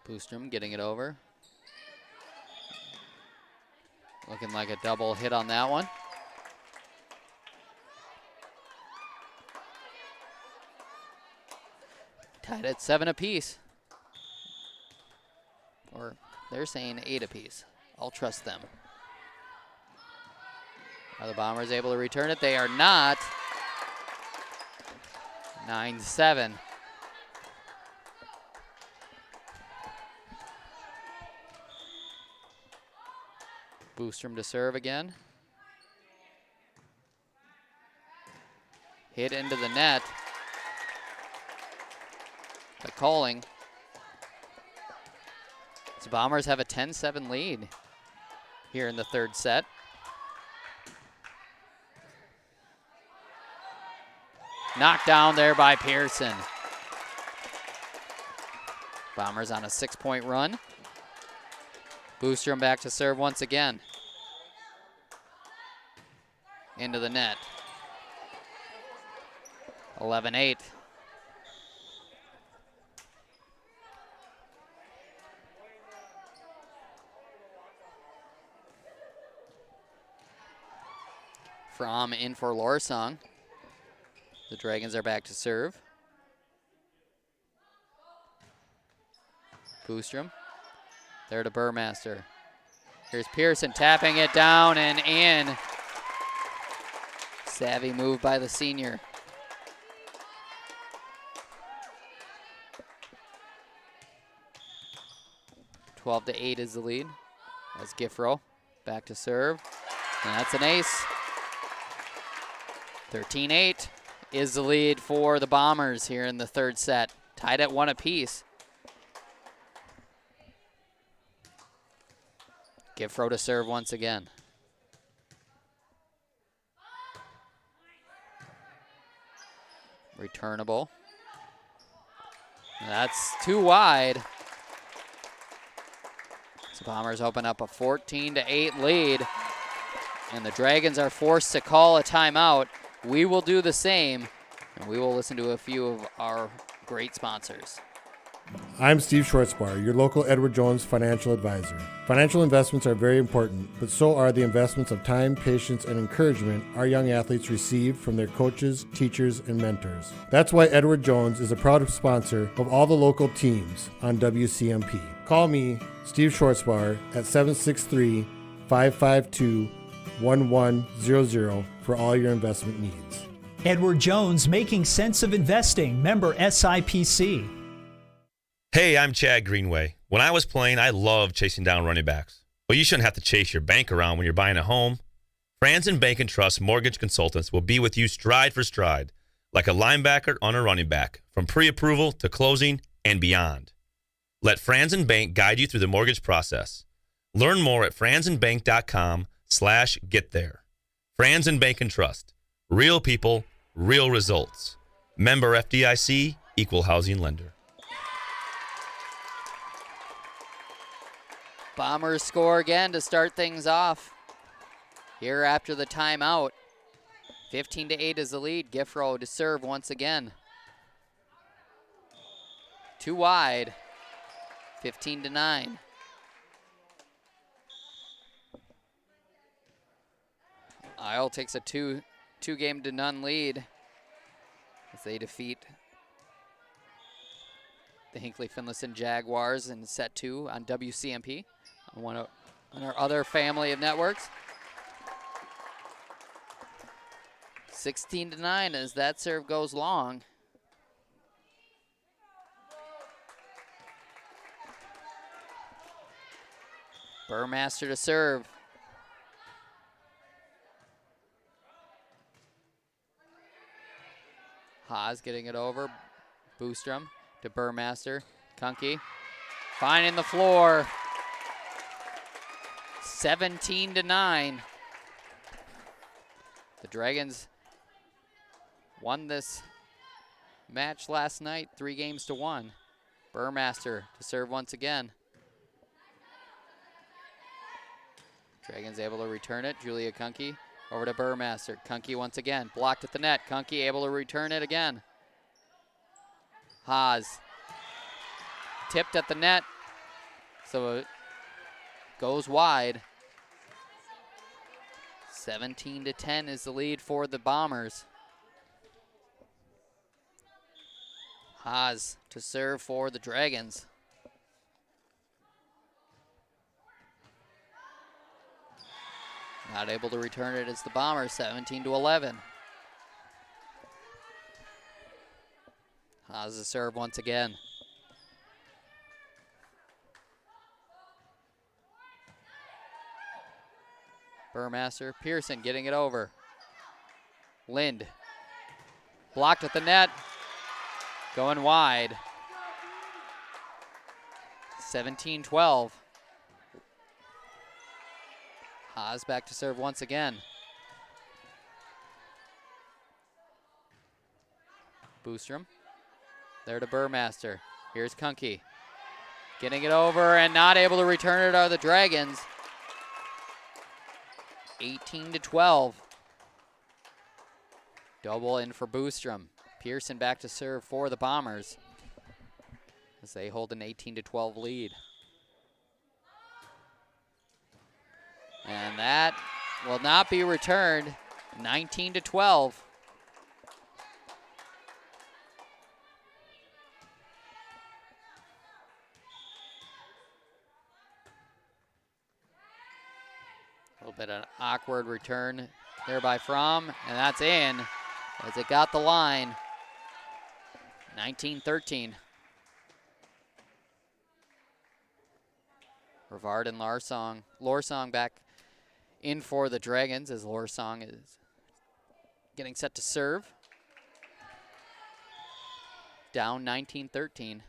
A: Boostrom getting it over. Looking like a double hit on that one. Tied at 7 apiece. Or they're saying 8 apiece. I'll trust them. Are the Bombers able to return it? They are not. 9-7. Boostrom to serve again. Hit into the net. But Colling. The Bombers have a 10-7 lead here in the third set. Knocked down there by Pearson. Bombers on a 6-point run. Boostrom back to serve once again. Into the net. 11-8. From in for Lorsong. The Dragons are back to serve. Boostrom. There to Burmaster. Here's Pearson tapping it down and in. Savvy move by the senior. Twelve to 8 is the lead. That's Giffro back to serve. And that's an ace. 13-8 is the lead for the Bombers here in the third set. Tied at 1 apiece. Giffro to serve once again. Returnable. That's too wide. So Bombers open up a 14-8 lead, and the Dragons are forced to call a timeout. We will do the same, and we will listen to a few of our great sponsors.
R: I'm Steve Schwartzbar, your local Edward Jones financial advisor. Financial investments are very important, but so are the investments of time, patience, and encouragement our young athletes receive from their coaches, teachers, and mentors. That's why Edward Jones is a proud sponsor of all the local teams on WCMP. Call me, Steve Schwartzbar, at 763-552-1100 for all your investment needs.
O: Edward Jones, making sense of investing. Member SIPC.
S: Hey, I'm Chad Greenway. When I was playing, I loved chasing down running backs. But you shouldn't have to chase your bank around when you're buying a home. Franzen Bank and Trust Mortgage Consultants will be with you stride for stride, like a linebacker on a running back, from pre-approval to closing and beyond. Let Franzen Bank guide you through the mortgage process. Learn more at franzenbank.com/get there. Franzen Bank and Trust. Real people, real results. Member FDIC, Equal Housing Lender.
A: Bombers score again to start things off here after the timeout. 15-8 is the lead. Giffro to serve once again. Too wide. 15-9. Isle takes a two-game-to-none lead as they defeat the Hinckley-Finlayson Jaguars in set 2 on WCMP. On our other family of networks. 16-9 as that serve goes long. Burmaster to serve. Haas getting it over. Boostrom to Burmaster. Kunke finding the floor. 17-9. The Dragons won this match last night, 3-1. Burmaster to serve once again. Dragons able to return it. Julia Kunke over to Burmaster. Kunke once again, blocked at the net. Kunke able to return it again. Haas tipped at the net, so it goes wide. 17-10 is the lead for the Bombers. Haas to serve for the Dragons. Not able to return it as the Bombers, 17-11. Haas to serve once again. Burmaster, Pearson getting it over. Lind, blocked at the net, going wide. 17-12. Haas back to serve once again. Boostrom, there to Burmaster. Here's Kunke, getting it over and not able to return it are the Dragons. 18-12. Double in for Boostrom. Pearson back to serve for the Bombers as they hold an 18-12 lead. And that will not be returned. 19-12. A little bit of an awkward return there by Fromm, and that's in as it got the line. 19-13. Rivard and Lorsong back in for the Dragons as Lorsong is getting set to serve. Down 19-13.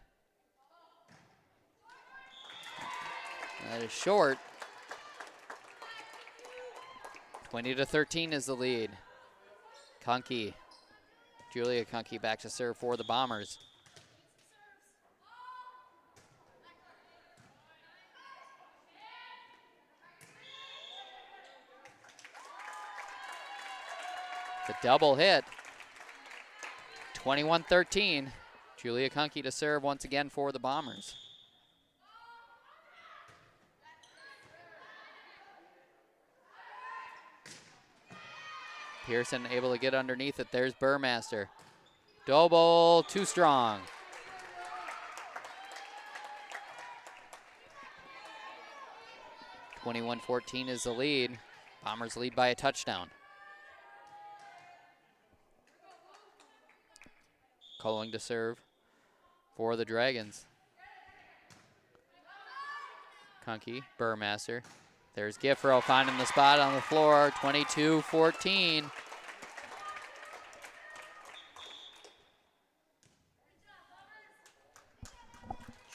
A: That is short. 20-13 is the lead. Kunke, Julia Kunke back to serve for the Bombers. The double hit. 21-13. Julia Kunke to serve once again for the Bombers. Pearson able to get underneath it. There's Burmaster. Double too strong. (21-14) is the lead. Bombers lead by a touchdown. Calling to serve for the Dragons. Kunke, Burmaster. There's Giffro finding the spot on the floor. 22-14.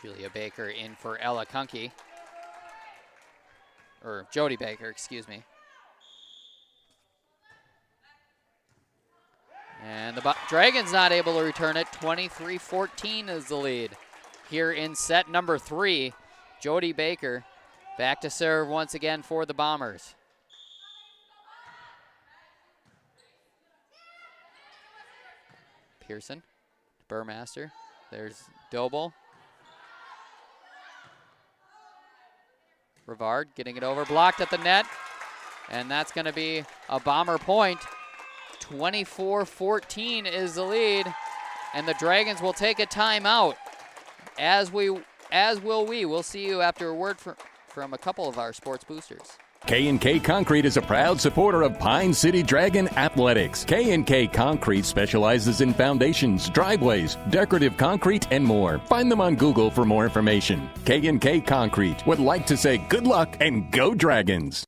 A: Julia Baker in for Ella Kunke. Or Jody Baker, excuse me. And the Dragons not able to return it. 23-14 is the lead. Here in set number 3, Jody Baker back to serve once again for the Bombers. Pearson, Burmaster. There's Doble. Rivard getting it over, blocked at the net. And that's going to be a Bomber point. 24-14 is the lead. And the Dragons will take a timeout. As will we. We'll see you after a word from a couple of our sports boosters.
T: K&K Concrete is a proud supporter of Pine City Dragon Athletics. K&K Concrete specializes in foundations, driveways, decorative concrete, and more. Find them on Google for more information. K&K Concrete would like to say good luck and go Dragons.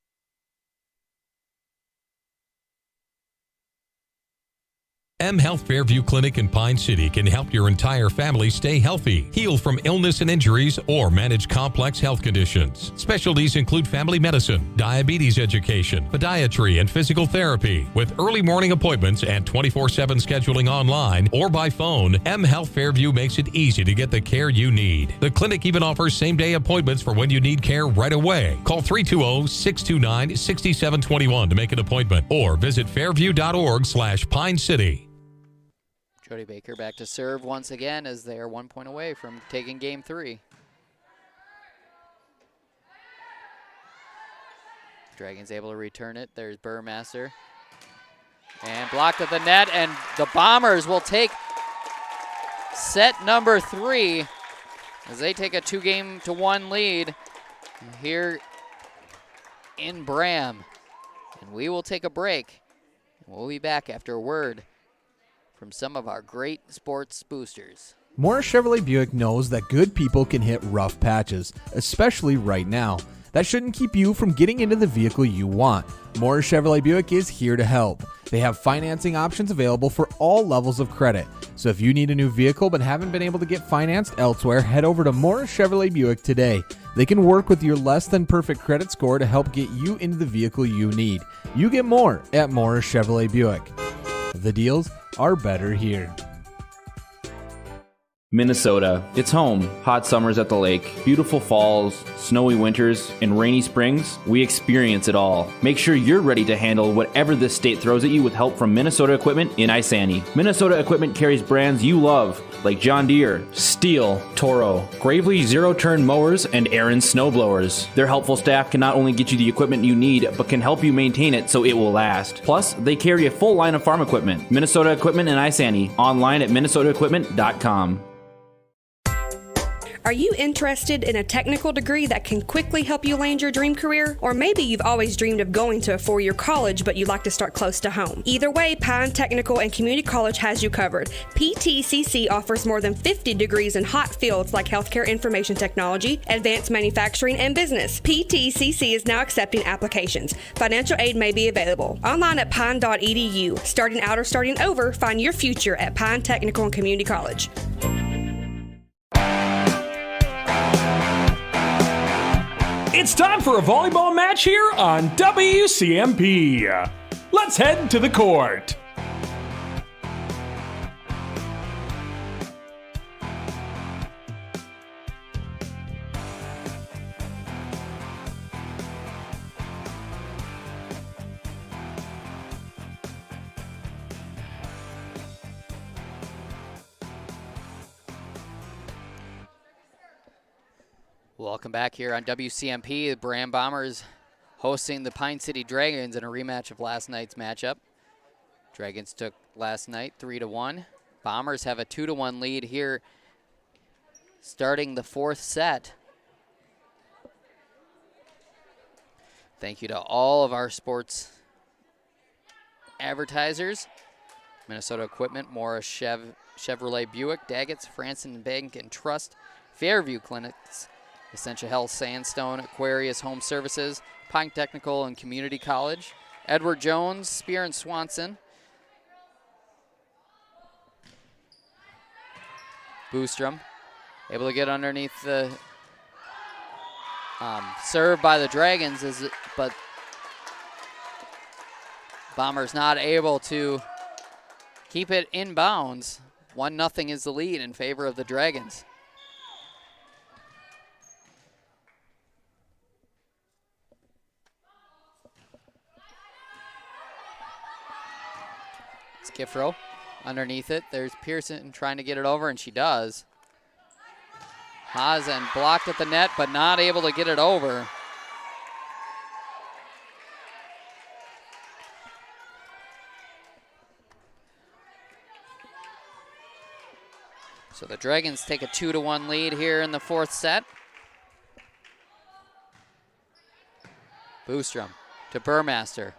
I: M Health Fairview Clinic in Pine City can help your entire family stay healthy, heal from illness and injuries, or manage complex health conditions. Specialties include family medicine, diabetes education, podiatry, and physical therapy. With early morning appointments and 24/7 scheduling online or by phone, M Health Fairview makes it easy to get the care you need. The clinic even offers same-day appointments for when you need care right away. Call 320-629-6721 to make an appointment or visit fairview.org/Pine City.
A: Jody Baker back to serve once again as they are 1 point away from taking game 3. Dragons able to return it. There's Burmaster. And blocked at the net, and the Bombers will take set number 3 as they take a 2-1 lead here in Braham. And we will take a break. We'll be back after a word from some of our great sports boosters.
U: Morris Chevrolet Buick knows that good people can hit rough patches, especially right now. That shouldn't keep you from getting into the vehicle you want. Morris Chevrolet Buick is here to help. They have financing options available for all levels of credit. So if you need a new vehicle but haven't been able to get financed elsewhere, head over to Morris Chevrolet Buick today. They can work with your less than perfect credit score to help get you into the vehicle you need. You get more at Morris Chevrolet Buick. The deals are better here.
H: Minnesota. It's home. Hot summers at the lake, beautiful falls, snowy winters, and rainy springs. We experience it all. Make sure you're ready to handle whatever this state throws at you with help from Minnesota Equipment in Isani. Minnesota Equipment carries brands you love, like John Deere, Steel, Toro, Gravely zero-turn mowers, and Aaron snowblowers. Their helpful staff can not only get you the equipment you need, but can help you maintain it so it will last. Plus, they carry a full line of farm equipment. Minnesota Equipment in Isani. Online at minnesotaequipment.com.
V: Are you interested in a technical degree that can quickly help you land your dream career? Or maybe you've always dreamed of going to a 4-year college, but you'd like to start close to home. Either way, Pine Technical and Community College has you covered. PTCC offers more than 50 degrees in hot fields like healthcare information technology, advanced manufacturing, and business. PTCC is now accepting applications. Financial aid may be available. Online at pine.edu. Starting out or starting over, find your future at Pine Technical and Community College.
C: It's time for a volleyball match here on WCMP. Let's head to the court.
A: Welcome back here on WCMP. The Braham Bombers hosting the Pine City Dragons in a rematch of last night's matchup. Dragons took last night 3-1. Bombers have a 2-1 lead here starting the fourth set. Thank you to all of our sports advertisers. Minnesota Equipment, Morris Chevrolet Buick, Daggett's, Franson Bank and Trust, Fairview Clinics, Essentia Health, Sandstone, Aquarius Home Services, Pine Technical and Community College, Edward Jones, Spear and Swanson, Boostrom, able to get underneath the serve by the Dragons, but Bombers not able to keep it in bounds. 1-0 is the lead in favor of the Dragons. Skifro underneath it. There's Pearson trying to get it over, and she does. Haas and blocked at the net, but not able to get it over. So the Dragons take a 2-1 lead here in the fourth set. Boostrom to Burmaster.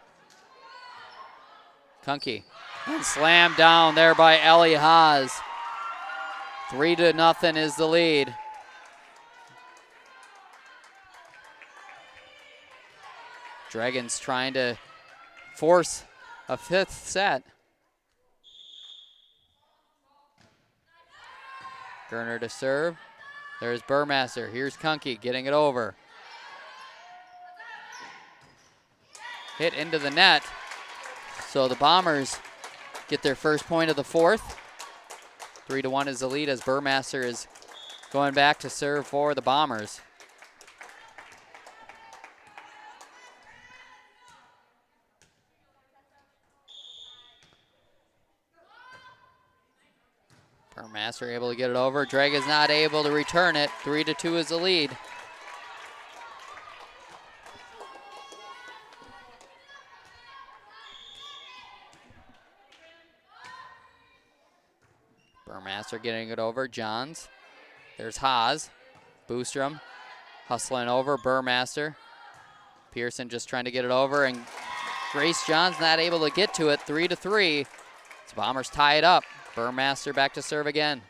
A: Kunke. And slammed down there by Ellie Haas. 3-0 is the lead. Dragons trying to force a fifth set. Gerner to serve. There's Burmaster. Here's Kunke getting it over. Hit into the net. So the Bombers get their first point of the fourth. 3-1 is the lead as Burmaster is going back to serve for the Bombers. Burmaster able to get it over. Dragons not able to return it. 3-2 is the lead. Burmaster getting it over. Johns. There's Haas. Boostrom hustling over. Burmaster. Pearson just trying to get it over, and Grace Johns not able to get to it. 3-3. The Bombers tie it up. Burmaster back to serve again.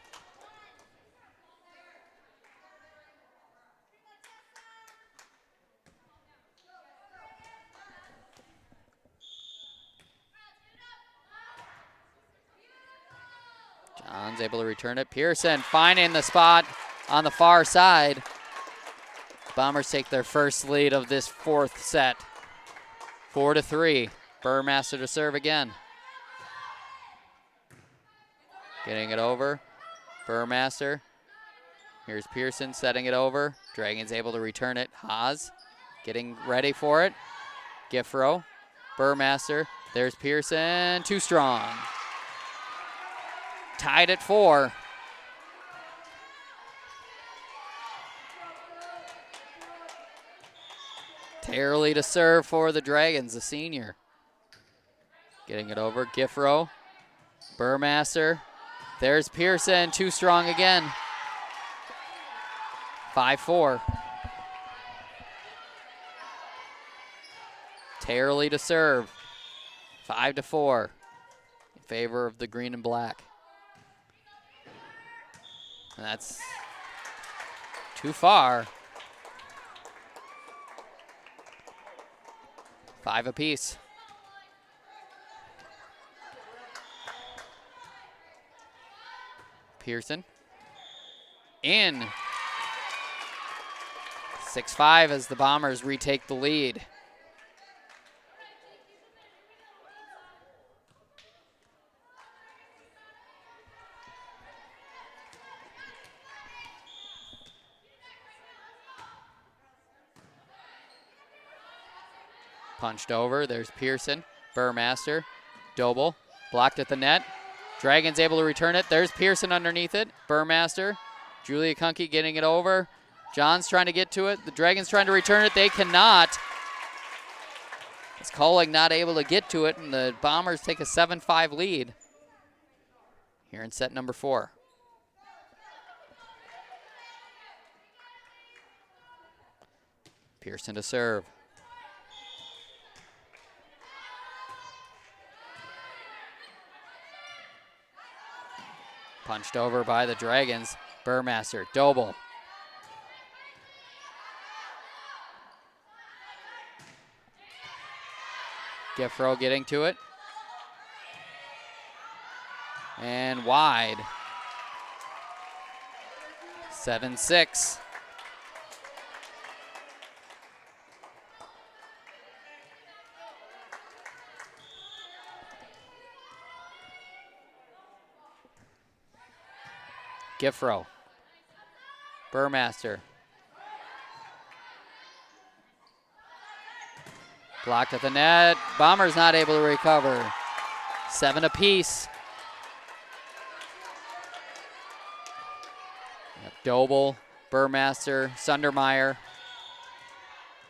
A: John's able to return it. Pearson finding the spot on the far side. Bombers take their first lead of this fourth set. 4-3. Burmaster to serve again. Getting it over. Burmaster. Here's Pearson setting it over. Dragons able to return it. Haas getting ready for it. Giffro. Burmaster. There's Pearson. Too strong. Tied at 4. Terribly to serve for the Dragons, the senior. Getting it over. Giffro. Burmaster. There's Pearson, too strong again. 5-4. Terribly to serve. 5-4 in favor of the green and black. And that's too far. 5 apiece. Pearson in. 6-5 as the Bombers retake the lead. Punched over. There's Pearson. Burmaster. Doble. Blocked at the net. Dragons able to return it. There's Pearson underneath it. Burmaster. Julia Kunke getting it over. John's trying to get to it. The Dragons trying to return it. They cannot. It's Colling not able to get to it, and the Bombers take a 7-5 lead here in set number 4. Pearson to serve. Punched over by the Dragons. Burmaster, Doble. Giffro getting to it. And wide. 7-6. Giffro. Burmaster. Blocked at the net. Bombers not able to recover. 7 apiece. Doble, Burmaster, Sundermeyer,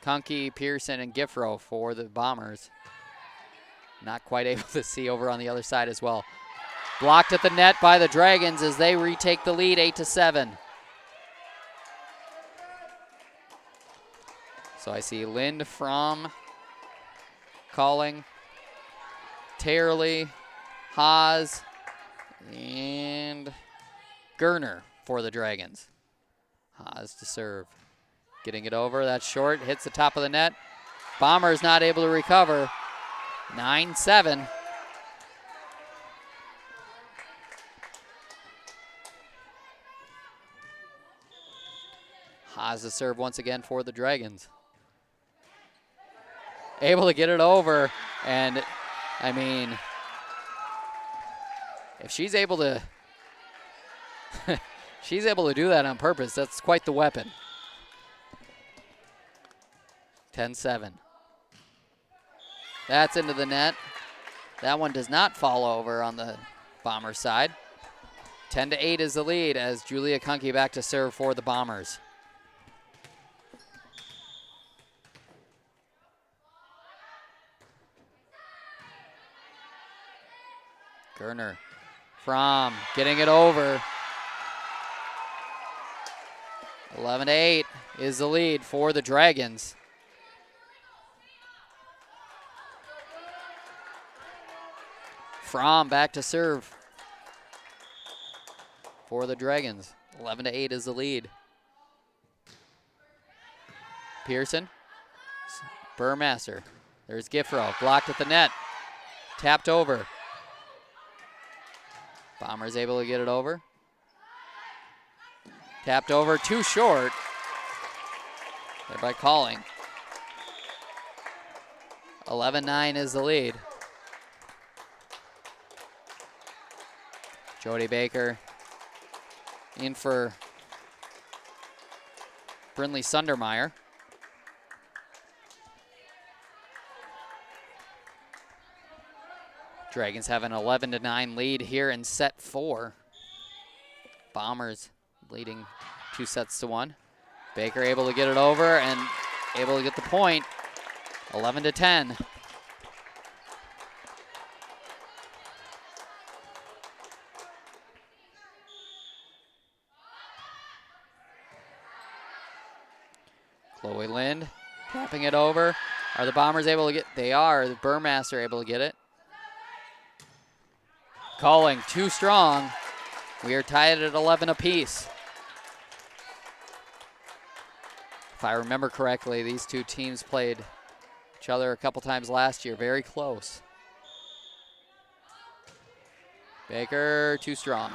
A: Kunke, Pearson, and Giffro for the Bombers. Not quite able to see over on the other side as well. Blocked at the net by the Dragons as they retake the lead 8-7. So I see Lind from Calling, Tarley, Haas, and Gerner for the Dragons. Haas to serve. Getting it over, that's short, hits the top of the net. Bombers not able to recover. 9-7. Haas to serve once again for the Dragons. Able to get it over, and I mean, if she's able to she's able to do that on purpose, that's quite the weapon. 10-7. That's into the net. That one does not fall over on the Bombers side. 10-8 is the lead as Julia Kunke back to serve for the Bombers. Gerner from getting it over. 11-8 is the lead for the Dragons. From back to serve for the Dragons. 11-8 is the lead. Pearson, Burmaster. There's Giffro, blocked at the net. Tapped over. Bombers able to get it over. Tapped over, too short. Thereby Calling. 11-9 is the lead. Jody Baker in for Brinley Sundermeyer. Dragons have an 11-9 lead here in set 4. Bombers leading 2-1. Baker able to get it over and able to get the point. 11-10. Chloe Lind tapping it over. Are the Bombers able to get? They are. The Burmaster able to get it. Calling too strong. We are tied at 11 apiece. If I remember correctly, these two teams played each other a couple times last year. Very close. Baker too strong.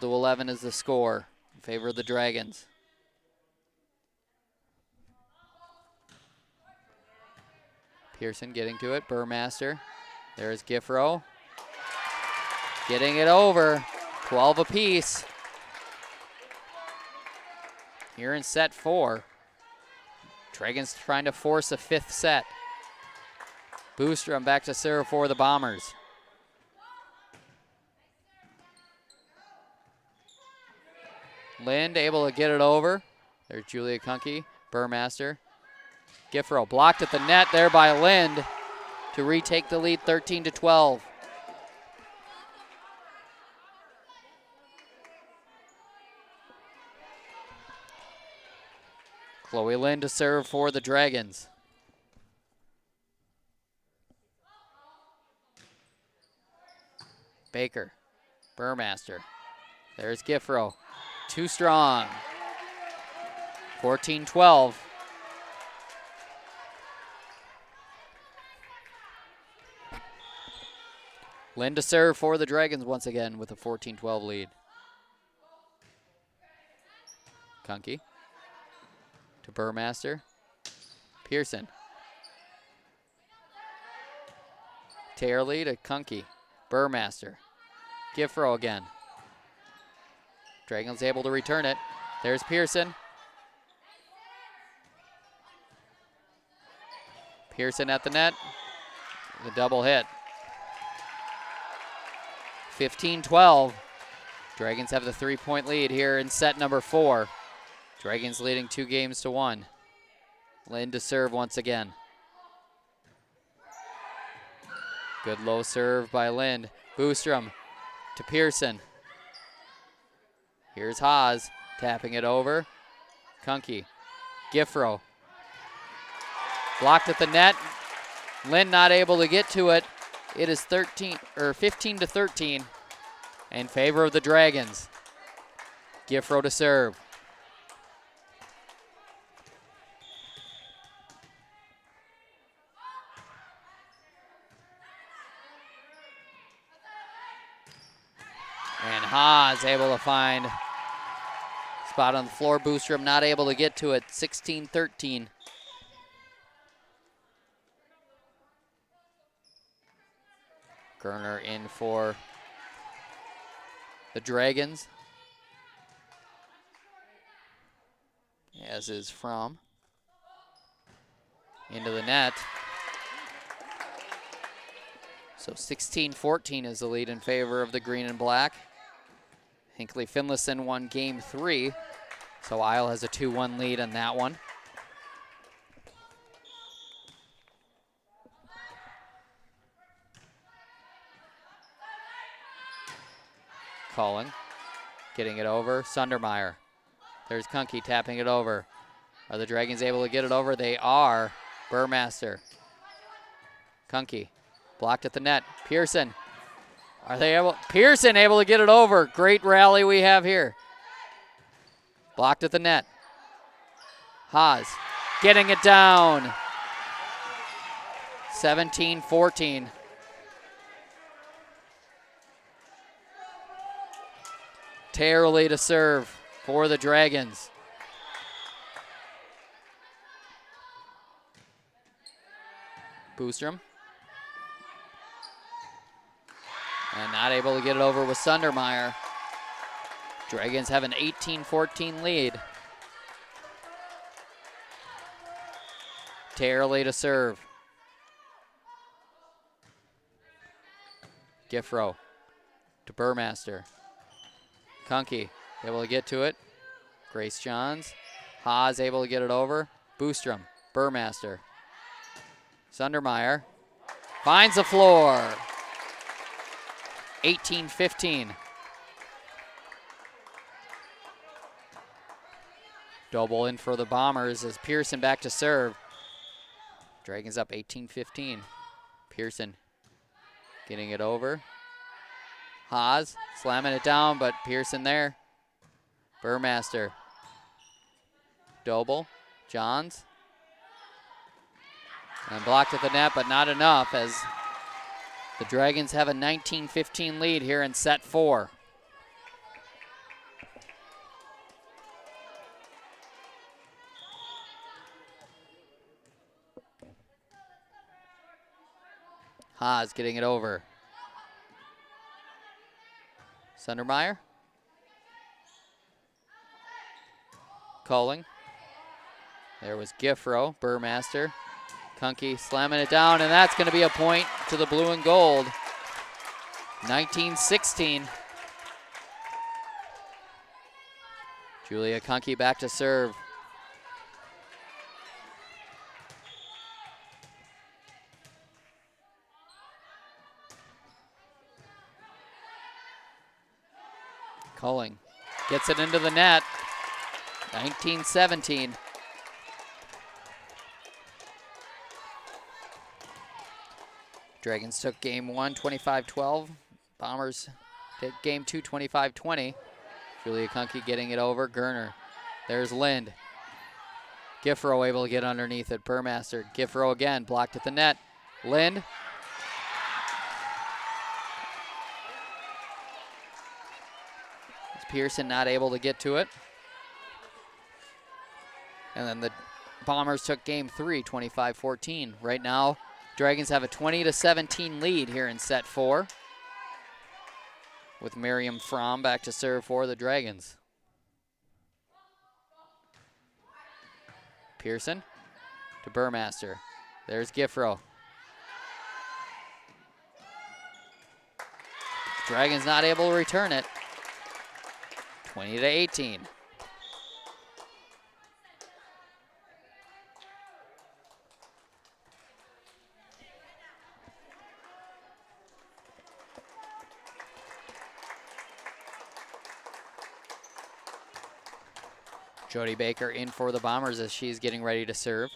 A: to 11 is the score in favor of the Dragons. Pearson getting to it. Burmaster. There's Giffro. Getting it over. 12 apiece. Here in set 4. Dragons trying to force a 5th set. Boostrom back to serve for the Bombers. Lind able to get it over. There's Julia Kunke, Burmaster. Giffro blocked at the net there by Lind to retake the lead 13-12. Chloe Lind to serve for the Dragons. Baker, Burmaster. There's Giffro. Too strong. 14-12. Lind to serve for the Dragons once again with a 14-12 lead. Kunke to Burmaster. Pearson. Taylor to Kunke. Burmaster. Giffro again. Dragons able to return it. There's Pearson. Pearson at the net. The double hit. 15-12. Dragons have the 3-point lead here in set number 4. Dragons leading 2-1. Lind to serve once again. Good low serve by Lind. Boostrom to Pearson. Here's Haas tapping it over. Kunke. Giffro. Blocked at the net. Lind not able to get to it. It is 15-13 in favor of the Dragons. Giffro to serve. And Haas able to find spot on the floor. Boostrom not able to get to it. 16-13. Gerner in for the Dragons, as is Fromm. Into the net. So 16-14 is the lead in favor of the green and black. Hinckley Finlayson won game 3, so Isle has a 2-1 lead in that one. Calling, getting it over, Sundermeyer. There's Kunke tapping it over. Are the Dragons able to get it over? They are. Burmaster. Kunke, blocked at the net. Pearson. Are they able? Pearson able to get it over. Great rally we have here. Blocked at the net. Haas getting it down. 17-14. Terribly to serve for the Dragons. Boostrom. And not able to get it over with Sundermeyer. Dragons have an 18-14 lead. Terribly to serve. Giffro to Burmaster. Kunke able to get to it. Grace Johns. Haas able to get it over. Boostrom. Burmaster. Sundermeyer finds the floor. 18-15. Double in for the Bombers as Pearson back to serve. Dragons up 18-15. Pearson getting it over. Haas slamming it down, but Pearson there. Burmaster. Doble. Johns. And blocked at the net, but not enough as the Dragons have a 19-15 lead here in set 4. Haas getting it over. Sundermeyer. Calling. There was Giffro, Burmaster. Kunke slamming it down, and that's going to be a point to the blue and gold. 19-16. Julia Kunke back to serve. Culling gets it into the net. 19-17. Dragons took game 1, 25-12. Bombers take game 2, 25-20. Julia Kunke getting it over. Gerner. There's Lind. Giffro able to get underneath it. Burmaster. Giffro again. Blocked at the net. Lind. Pearson not able to get to it. And then the Bombers took game 3, 25-14. Right now, Dragons have a 20-17 lead here in set 4. With Miriam Fromm back to serve for the Dragons. Pearson to Burmaster. There's Giffro. Dragons not able to return it. 20-18. Jody Baker in for the Bombers as she's getting ready to serve.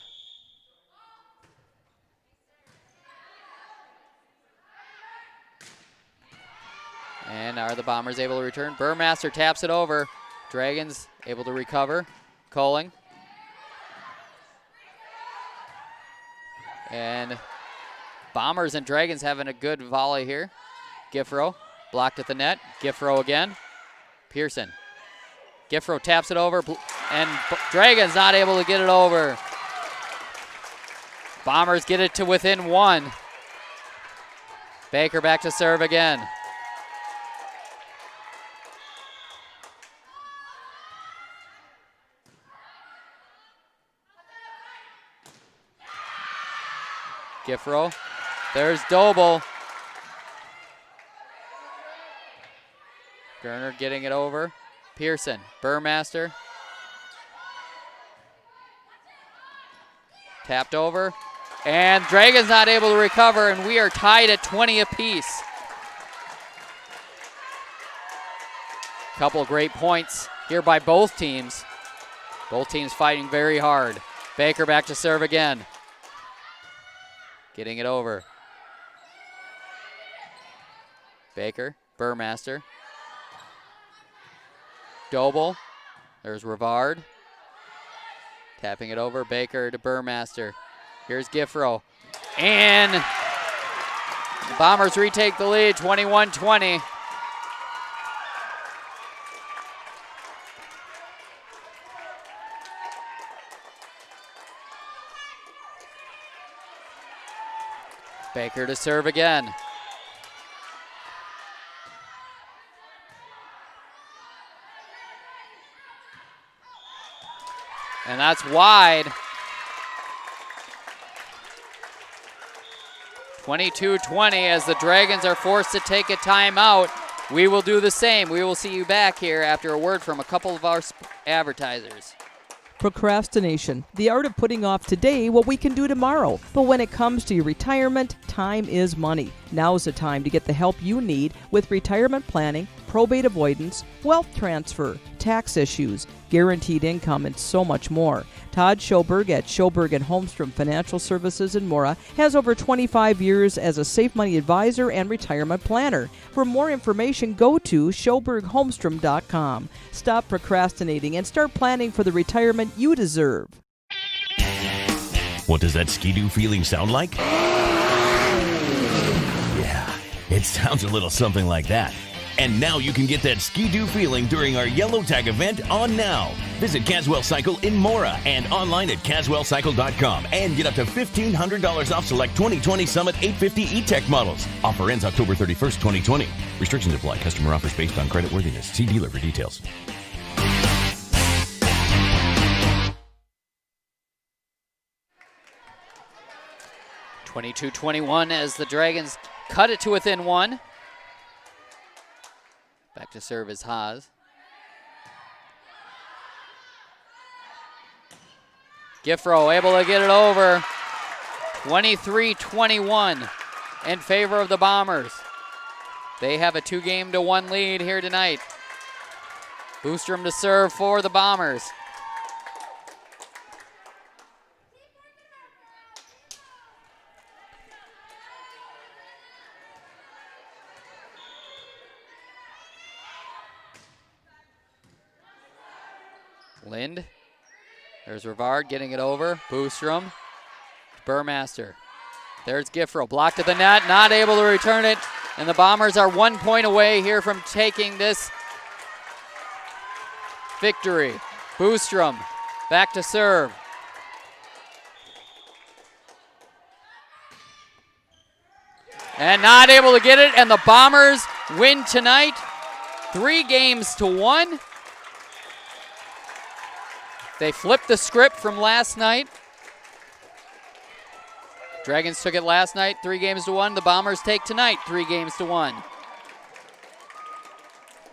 A: And are the Bombers able to return? Burmaster taps it over. Dragons able to recover. Colling. And Bombers and Dragons having a good volley here. Giffro blocked at the net. Giffro again. Pearson. Giffro taps it over, and Dragons not able to get it over. Bombers get it to within 1. Baker back to serve again. Giffro. There's Doble. Gerner getting it over. Pearson. Burmaster. Tapped over. And Dragons not able to recover, and we are tied at 20 apiece. Couple of great points here by both teams. Both teams fighting very hard. Baker back to serve again. Getting it over. Baker, Burmaster. Doble. There's Rivard. Tapping it over. Baker to Burmaster. Here's Giffro. And the Bombers retake the lead, 21-20. Baker to serve again. And that's wide. 22-20 as the Dragons are forced to take a timeout. We will do the same. We will see you back here after a word from a couple of our advertisers.
D: Procrastination, the art of putting off today what we can do tomorrow. But when it comes to your retirement, time is money. Now's the time to get the help you need with retirement planning, probate avoidance, wealth transfer, tax issues, guaranteed income, and so much more. Todd Schoberg at Schoberg & Holmstrom Financial Services in Mora has over 25 years as a safe money advisor and retirement planner. For more information, go to schobergholmstrom.com. Stop procrastinating and start planning for the retirement you deserve.
E: What does that Ski-Doo feeling sound like? Yeah, it sounds a little something like that. And now you can get that Ski-Doo feeling during our Yellow Tag event on now. Visit Caswell Cycle in Mora and online at caswellcycle.com and get up to $1,500 off select 2020 Summit 850 E-Tech models. Offer ends October 31st, 2020. Restrictions apply. Customer offers based on credit worthiness. See dealer for details.
A: (22-21) as the Dragons cut it to within 1. Back to serve is Haas. Giffro able to get it over. 23-21 in favor of the Bombers. They have a 2-1 lead here tonight. Boostrom to serve for the Bombers. Lind. There's Rivard getting it over. Boostrom. Burmaster. There's Giffro. Blocked at the net. Not able to return it. And the Bombers are 1 point away here from taking this victory. Boostrom back to serve. And not able to get it. And the Bombers win tonight 3-1. They flipped the script from last night. Dragons took it last night, 3-1. The Bombers take tonight, 3-1.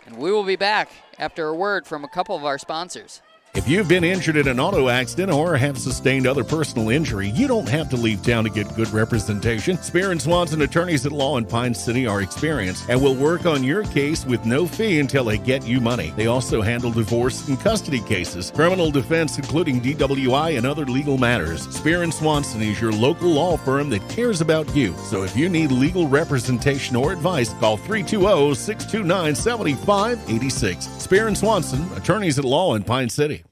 A: And we will be back after a word from a couple of our sponsors.
F: If you've been injured in an auto accident or have sustained other personal injury, you don't have to leave town to get good representation. Spear and Swanson attorneys at law in Pine City are experienced and will work on your case with no fee until they get you money. They also handle divorce and custody cases, criminal defense, including DWI and other legal matters. Spear and Swanson is your local law firm that cares about you. So if you need legal representation or advice, call 320-629-7586. Spear and Swanson, attorneys at law in Pine City.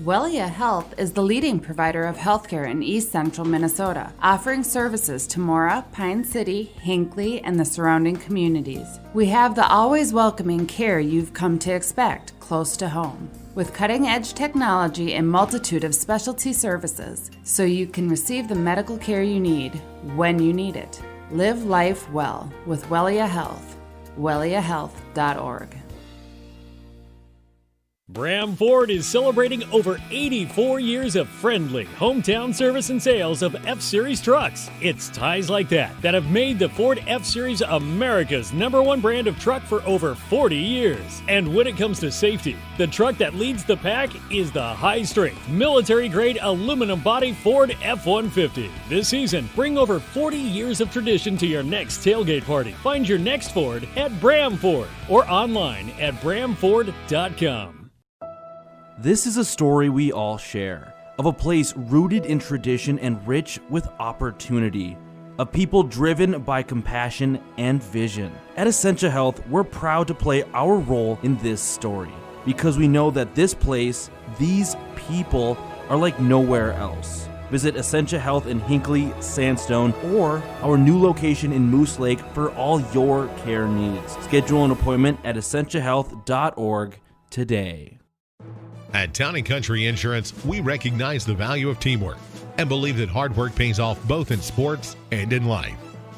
G: Wellia Health is the leading provider of healthcare in East Central Minnesota, offering services to Mora, Pine City, Hinckley, and the surrounding communities. We have the always welcoming care you've come to expect close to home, with cutting-edge technology and multitude of specialty services, so you can receive the medical care you need when you need it. Live life well with Wellia Health. WelliaHealth.org.
C: Braham Ford is celebrating over 84 years of friendly hometown service and sales of F-Series trucks. It's ties like that have made the Ford F-Series America's #1 brand of truck for over 40 years. And when it comes to safety, the truck that leads the pack is the high-strength, military-grade aluminum body Ford F-150. This season, bring over 40 years of tradition to your next tailgate party. Find your next Ford at Braham Ford or online at BrahamFord.com.
H: This is a story we all share, of a place rooted in tradition and rich with opportunity, of people driven by compassion and vision. At Essentia Health, we're proud to play our role in this story, because we know that this place, these people, are like nowhere else. Visit Essentia Health in Hinckley, Sandstone, or our new location in Moose Lake for all your care needs. Schedule an appointment at essentiahealth.org today.
I: At Town & Country Insurance, we recognize the value of teamwork and believe that hard work pays off both in sports and in life.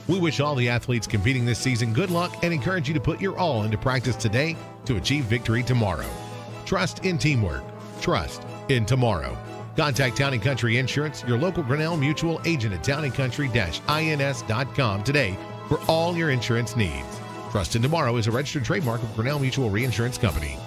I: We wish all the athletes competing this season good luck and encourage you to put your all into practice today to achieve victory tomorrow. Trust in teamwork. Trust in tomorrow. Contact Town & Country Insurance, your local Grinnell Mutual agent at towncountry-ins.com today for all your insurance needs. Trust in tomorrow is a registered trademark of Grinnell Mutual Reinsurance Company.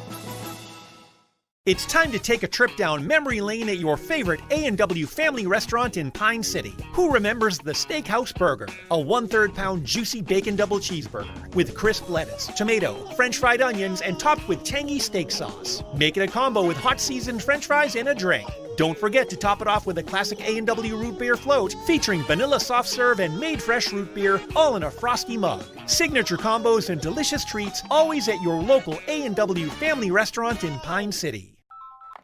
J: It's time to take a trip down memory lane at your favorite A&W family restaurant in Pine City. Who remembers the Steakhouse Burger? A 1/3 pound juicy bacon double cheeseburger with crisp lettuce, tomato, French fried onions, and topped with tangy steak sauce. Make it a combo with hot seasoned French fries and a drink. Don't forget to top it off with a classic A&W root beer float featuring vanilla soft serve and made fresh root beer, all in a frosty mug. Signature combos and delicious treats, always at your local A&W family restaurant in Pine City.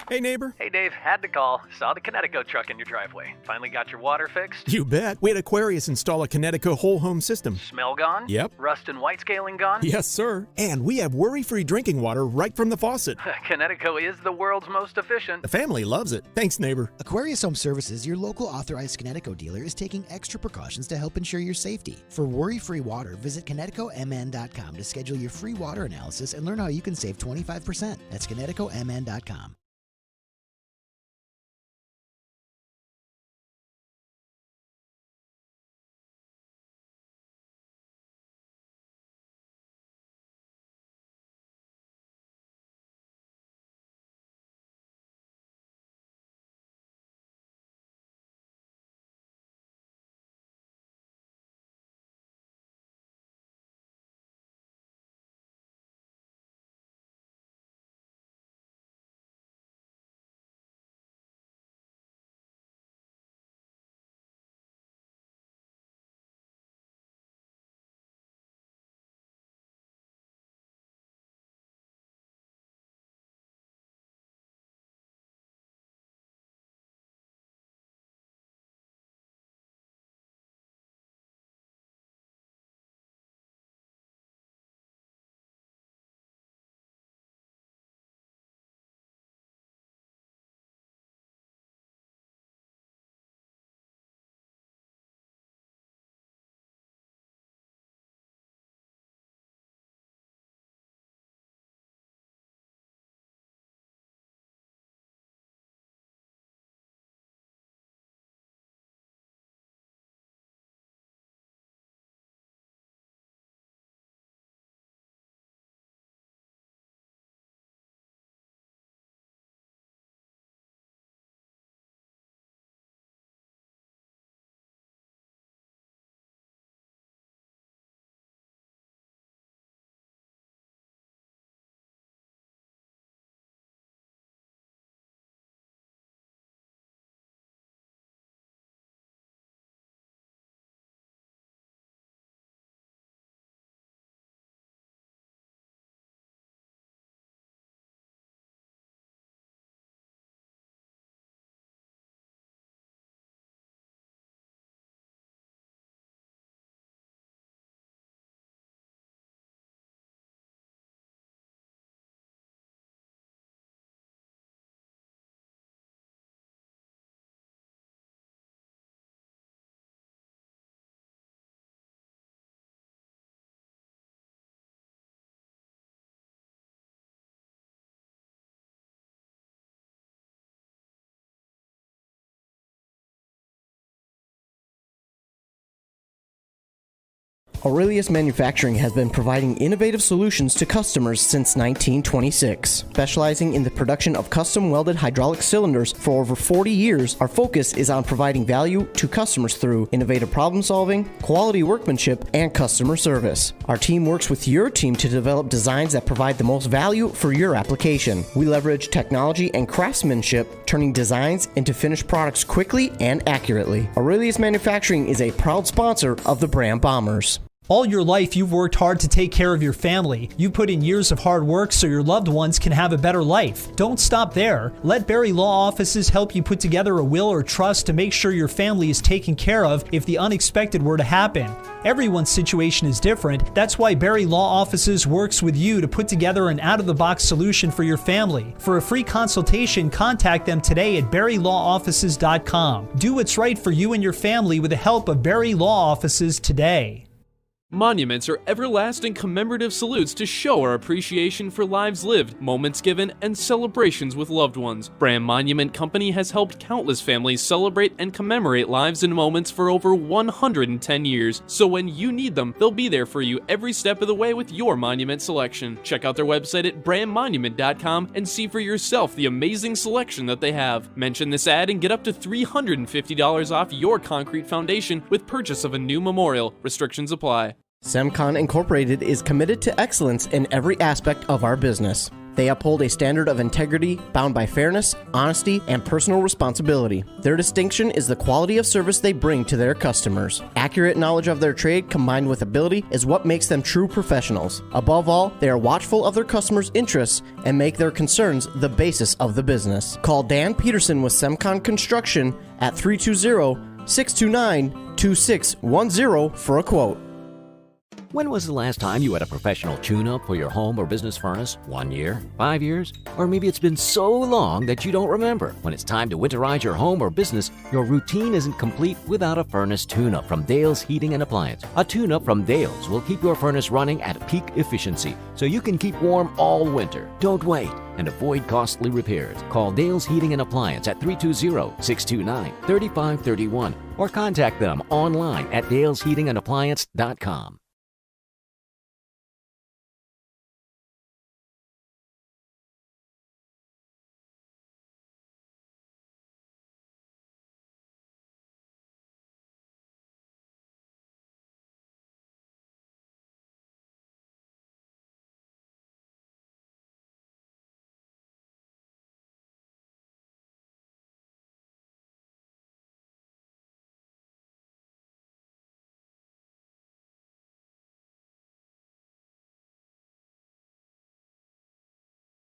K: Hey, neighbor.
L: Hey, Dave. Had to call. Saw the Connecticut truck in your driveway. Finally got your water fixed?
K: You bet. We had Aquarius install a Connecticut whole home system.
L: Smell gone?
K: Yep.
L: Rust and white scaling gone?
K: Yes, sir. And we have worry-free drinking water right from the faucet.
L: Connecticut is the world's most efficient.
K: The family loves it. Thanks, neighbor.
M: Aquarius Home Services, your local authorized Connecticut dealer, is taking extra precautions to help ensure your safety. For worry-free water, visit ConnecticutMN.com to schedule your free water analysis and learn how you can save 25%. That's ConnecticutMN.com.
N: Aurelius Manufacturing has been providing innovative solutions to customers since 1926. Specializing in the production of custom welded hydraulic cylinders for over 40 years, our focus is on providing value to customers through innovative problem solving, quality workmanship, and customer service. Our team works with your team to develop designs that provide the most value for your application. We leverage technology and craftsmanship, turning designs into finished products quickly and accurately. Aurelius Manufacturing is a proud sponsor of the Braham Bombers.
O: All your life, you've worked hard to take care of your family. You put in years of hard work so your loved ones can have a better life. Don't stop there. Let Barry Law Offices help you put together a will or trust to make sure your family is taken care of if the unexpected were to happen. Everyone's situation is different. That's why Barry Law Offices works with you to put together an out-of-the-box solution for your family. For a free consultation, contact them today at barrylawoffices.com. Do what's right for you and your family with the help of Barry Law Offices today.
P: Monuments are everlasting commemorative salutes to show our appreciation for lives lived, moments given, and celebrations with loved ones. Braham Monument Company has helped countless families celebrate and commemorate lives and moments for over 110 years. So when you need them, they'll be there for you every step of the way with your monument selection. Check out their website at BrahamMonument.com and see for yourself the amazing selection that they have. Mention this ad and get up to $350 off your concrete foundation with purchase of a new memorial. Restrictions apply.
N: Semcon Incorporated is committed to excellence in every aspect of our business. They uphold a standard of integrity bound by fairness, honesty, and personal responsibility. Their distinction is the quality of service they bring to their customers. Accurate knowledge of their trade combined with ability is what makes them true professionals. Above all, they are watchful of their customers' interests and make their concerns the basis of the business. Call Dan Peterson with Semcon Construction at 320-629-2610 for a quote.
Q: When was the last time you had a professional tune-up for your home or business furnace? 1 year? 5 years? Or maybe it's been so long that you don't remember. When it's time to winterize your home or business, your routine isn't complete without a furnace tune-up from Dale's Heating and Appliance. A tune-up from Dale's will keep your furnace running at peak efficiency so you can keep warm all winter. Don't wait and avoid costly repairs. Call Dale's Heating and Appliance at 320-629-3531 or contact them online at dalesheatingandappliance.com.